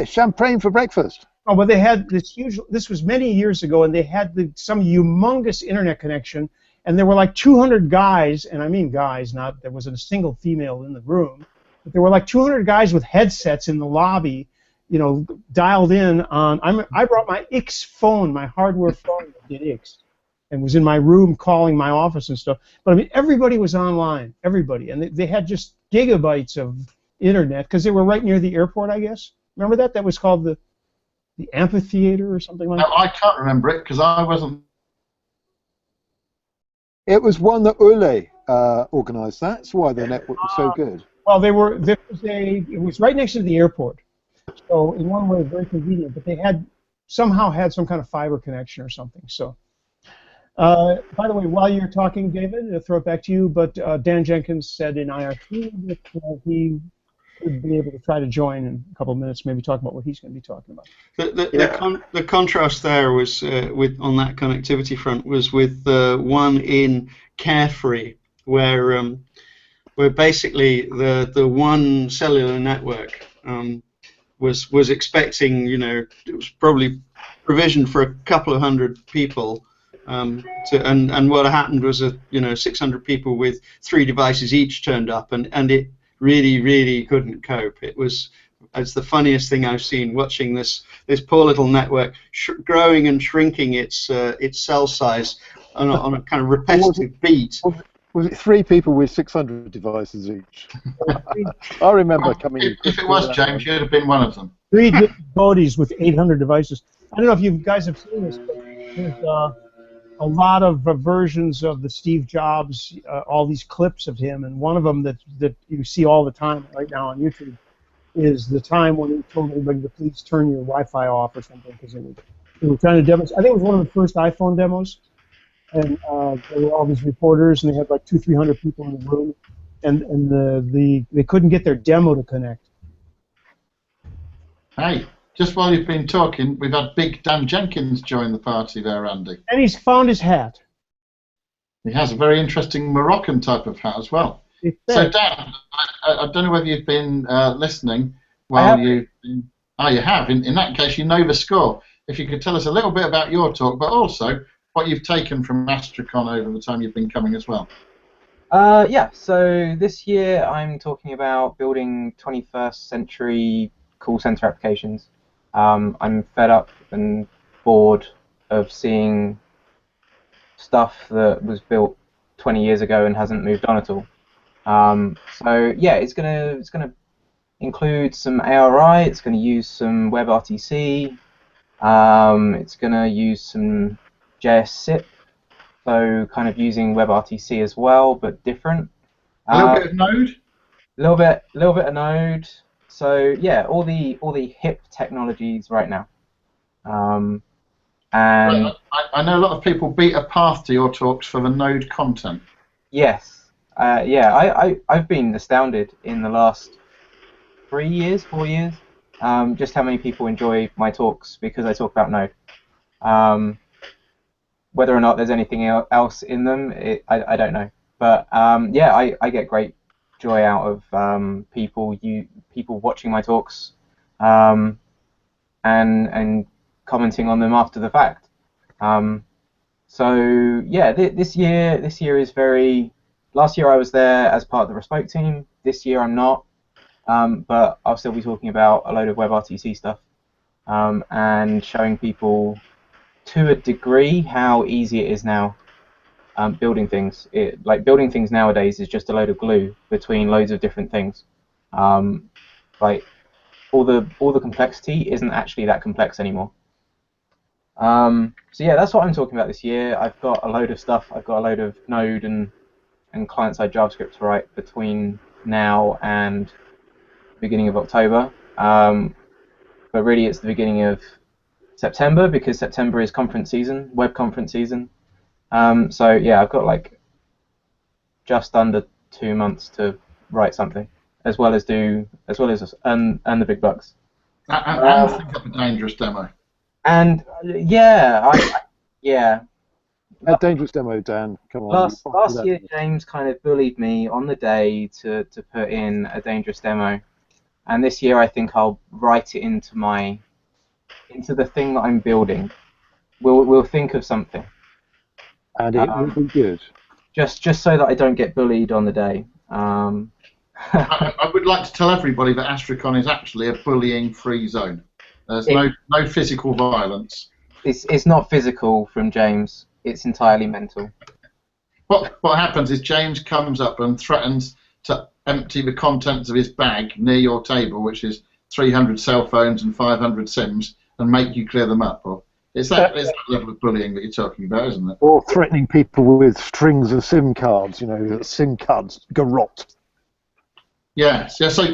champagne for breakfast. Oh, but they had this huge. This was many years ago, and they had some humongous internet connection, and there were like 200 guys, and I mean guys, not there wasn't a single female in the room. There were like 200 guys with headsets in the lobby, dialed in on. I brought my X phone, my hardware phone that did X, and was in my room calling my office and stuff. But I mean, everybody was online, everybody, and they had just gigabytes of internet because they were right near the airport, I guess. Remember that? That was called the amphitheater or something like that. I can't remember it because I wasn't. It was one that Ule organised. That's why the network was so good. Well, it was right next to the airport, so in one way very convenient. But they somehow had some kind of fiber connection or something. So, by the way, while you're talking, David, I'll throw it back to you. But Dan Jenkins said in IRT that he would be able to try to join in a couple of minutes, maybe talk about what he's going to be talking about. The contrast there was on that connectivity front was with one in Carefree, where basically the one cellular network was expecting, it was probably provisioned for a couple of hundred people, and what happened was 600 people with 3 devices each turned up, and it really couldn't cope. It's the funniest thing I've seen, watching this poor little network growing and shrinking its cell size on a kind of repetitive beat. Was it 3 people with 600 devices each? I remember coming. If it was James, you'd have been one of them. 3 bodies with 800 devices. I don't know if you guys have seen this, but there's a lot of versions of the Steve Jobs, all these clips of him, and one of them that you see all the time right now on YouTube is the time when he told everybody to please turn your Wi-Fi off or something because they were trying to demonstrate. I think it was one of the first iPhone demos. And there were all these reporters, and they had like 200-300 people in the room, and they couldn't get their demo to connect. Hey, just while you've been talking, we've had Big Dan Jenkins join the party there, Andy. And he's found his hat. He has a very interesting Moroccan type of hat as well. So Dan, I don't know whether you've been listening while you. Oh, you have. In that case, you know the score. If you could tell us a little bit about your talk, but also what you've taken from Astricon over the time you've been coming as well. Yeah, so this year I'm talking about building 21st century call center applications. I'm fed up and bored of seeing stuff that was built 20 years ago and hasn't moved on at all. So yeah, it's gonna include some ARI. It's gonna use some WebRTC. It's gonna use some JSIP, so kind of using WebRTC as well, but different. A little bit of Node. Little bit of Node. So yeah, all the hip technologies right now. And I know a lot of people beat a path to your talks for the Node content. yes, yeah, I've been astounded in the last 4 years, just how many people enjoy my talks because I talk about Node. Whether or not there's anything else in them, I don't know. But yeah, I get great joy out of people watching my talks and commenting on them after the fact. So yeah, this year is very. Last year I was there as part of the Bespoke team. This year I'm not, but I'll still be talking about a load of WebRTC stuff and showing people to a degree how easy it is now building things. Like building things nowadays is just a load of glue between loads of different things. Like all the complexity isn't actually that complex anymore. So yeah, that's what I'm talking about this year. I've got a load of stuff. I've got a load of Node and client-side JavaScript to write between now and beginning of October. But really, it's the beginning of September because September is conference season, web conference season. So yeah, I've got like just under 2 months to write something, as well as earn the big bucks. And think up a dangerous demo. And yeah, yeah. A dangerous demo, Dan. Come on. Last year, James kind of bullied me on the day to put in a dangerous demo, and this year I think I'll write it into the thing that I'm building. We'll think of something. And it will be good. Just so that I don't get bullied on the day. I would like to tell everybody that Astricon is actually a bullying-free zone. There's no physical violence. It's not physical from James. It's entirely mental. What happens is James comes up and threatens to empty the contents of his bag near your table, which is 300 cell phones and 500 SIMs, and make you clear them up. Or it's that level of bullying that you're talking about, isn't it? Or threatening people with strings of SIM cards, SIM cards garrot. Yes. Yeah. So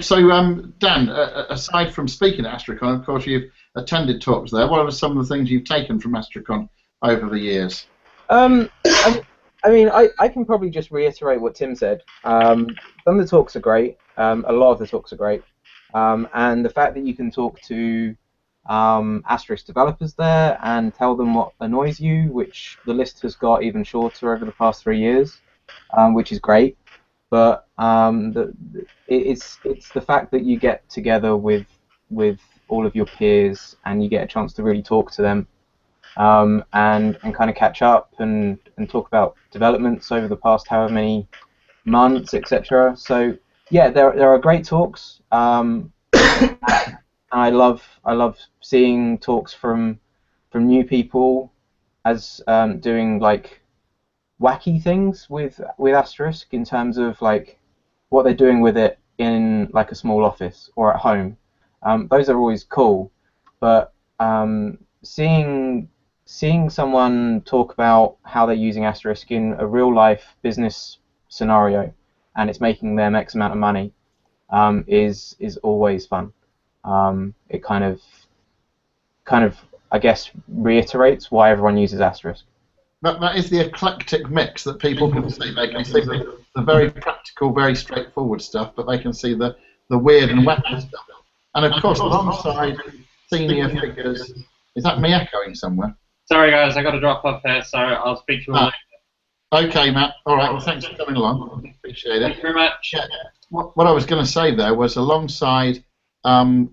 Dan, aside from speaking at Astricon, of course you've attended talks there. What are some of the things you've taken from Astricon over the years? I mean, I can probably just reiterate what Tim said. Some of the talks are great. A lot of the talks are great. And the fact that you can talk to Asterisk developers there and tell them what annoys you, which the list has got even shorter over the past 3 years, which is great. But it's the fact that you get together with all of your peers and you get a chance to really talk to them and kind of catch up and talk about developments over the past however many months, etc. So yeah, there are great talks. I love seeing talks from new people as doing like wacky things with Asterisk in terms of like what they're doing with it in like a small office or at home. Those are always cool, but seeing someone talk about how they're using Asterisk in a real life business scenario and it's making them X amount of money is always fun. It kind of I guess reiterates why everyone uses Asterisk. That is the eclectic mix that people can see. They can see the very practical, very straightforward stuff, but they can see the weird and wacky stuff. And of course, alongside senior figures, is that me echoing somewhere? Sorry guys, I got to drop off here, so I'll speak to you all later. Okay, Matt. All right. Well, thanks for coming along. Appreciate it. Thank you very much. Yeah. What I was going to say there was alongside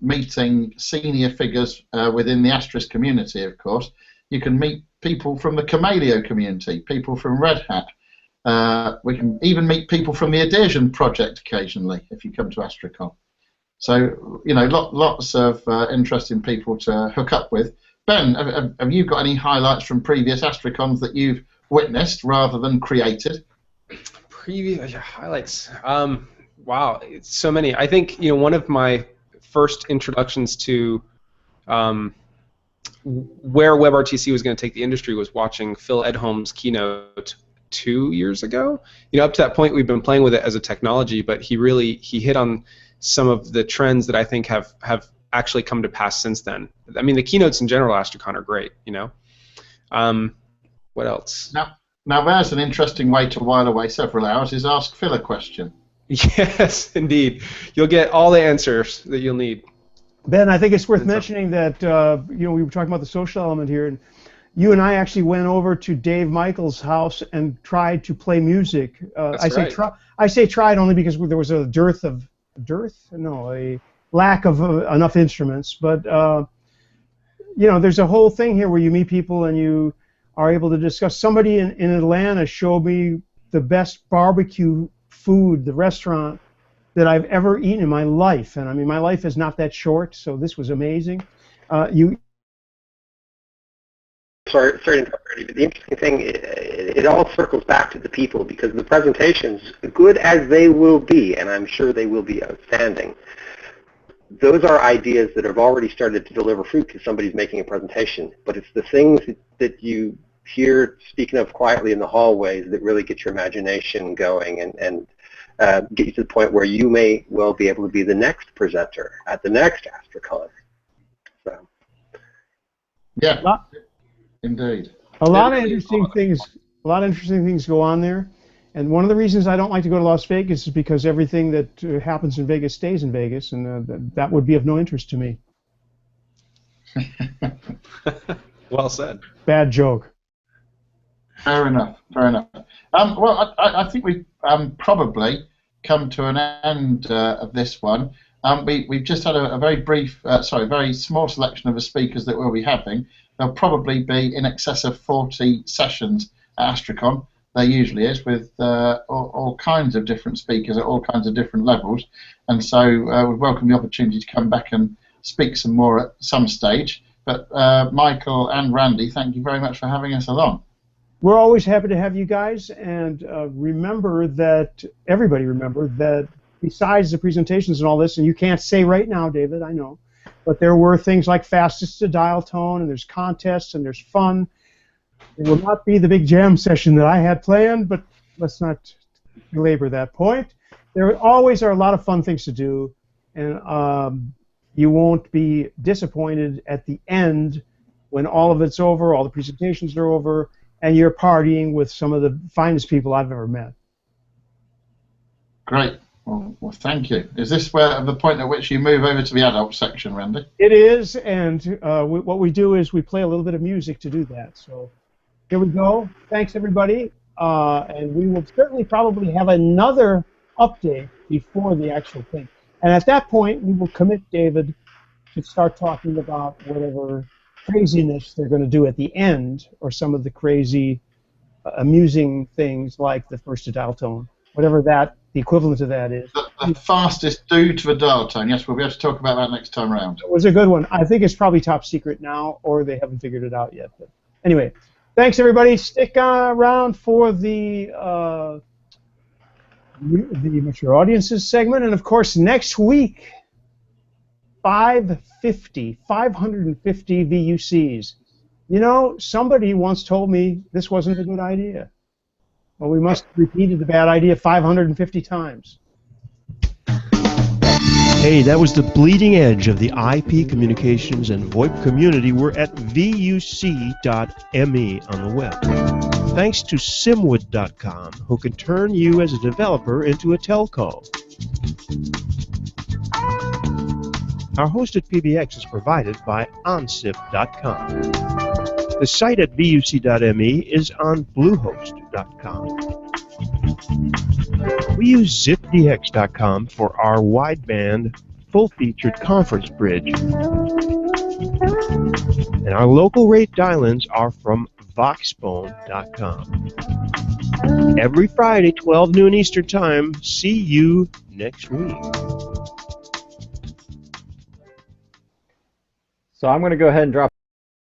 meeting senior figures within the Asterisk community, of course, you can meet people from the Camelio community, people from Red Hat. We can even meet people from the Adhesion project occasionally if you come to Astricon. So, lots of interesting people to hook up with. Ben, have you got any highlights from previous Astricons that you've witnessed rather than created? Previous highlights. Wow, it's so many. I think one of my first introductions to where WebRTC was going to take the industry was watching Phil Edholm's keynote 2 years ago. Up to that point we've been playing with it as a technology, but he hit on some of the trends that I think have actually come to pass since then. I mean, the keynotes in general, Astricon, are great. What else? Now there's an interesting way to while away several hours, is ask Phil a question. Yes, indeed. You'll get all the answers that you'll need. Ben, I think it's worth mentioning that we were talking about the social element here, and you and I actually went over to Dave Michaels' house and tried to play music. I say tried only because there was a a lack of enough instruments. But there's a whole thing here where you meet people and you are able to discuss. Somebody in Atlanta showed me the best barbecue food, the restaurant that I've ever eaten in my life. And I mean, my life is not that short, so this was amazing. Sorry to interrupt, Randy, but the interesting thing, it all circles back to the people, because the presentations, good as they will be, and I'm sure they will be outstanding, those are ideas that have already started to deliver fruit because somebody's making a presentation. But it's the things that you hear speaking of quietly in the hallways that really get your imagination going and get you to the point where you may well be able to be the next presenter at the next Astricon. So. Yeah, indeed. A lot of interesting things go on there. And one of the reasons I don't like to go to Las Vegas is because everything that happens in Vegas stays in Vegas, and that would be of no interest to me. Well said. Bad joke. Fair enough. Well, I think we've probably come to an end of this one. We've just had a very very small selection of the speakers that we'll be having. There'll probably be in excess of 40 sessions at Astricon. There usually is, with all kinds of different speakers at all kinds of different levels. And so we welcome the opportunity to come back and speak some more at some stage. But Michael and Randy, thank you very much for having us along. We're always happy to have you guys, and everybody remember that besides the presentations and all this, and you can't say right now, David, I know, but there were things like fastest to dial tone, and there's contests, and there's fun. It will not be the big jam session that I had planned, but let's not belabor that point. There always are a lot of fun things to do, and you won't be disappointed at the end when all of it's over, all the presentations are over, and you're partying with some of the finest people I've ever met. Great. Well, thank you. Is this the point at which you move over to the adult section, Randy? It is, and what we do is we play a little bit of music to do that. So here we go. Thanks, everybody. And we will certainly probably have another update before the actual thing. And at that point, we will commit David to start talking about whatever craziness they're going to do at the end, or some of the crazy, amusing things like the first to dial tone, whatever the equivalent of that is. The fastest due to the dial tone. Yes, we'll be able to talk about that next time around. It was a good one. I think it's probably top secret now, or they haven't figured it out yet. But anyway, thanks everybody. Stick around for the mature audiences segment, and of course next week, 550 VUCs. You know, somebody once told me this wasn't a good idea. Well, we must have repeated the bad idea 550 times. Hey, that was the bleeding edge of the IP communications and VoIP community. We're at vuc.me on the web. Thanks to simwood.com, who can turn you as a developer into a telco. Our hosted PBX is provided by onsip.com. The site at vuc.me is on bluehost.com. We use zipdx.com for our wideband, full-featured conference bridge. And our local rate dial-ins are from voxbone.com. Every Friday, 12 noon Eastern Time. See you next week. So I'm going to go ahead and drop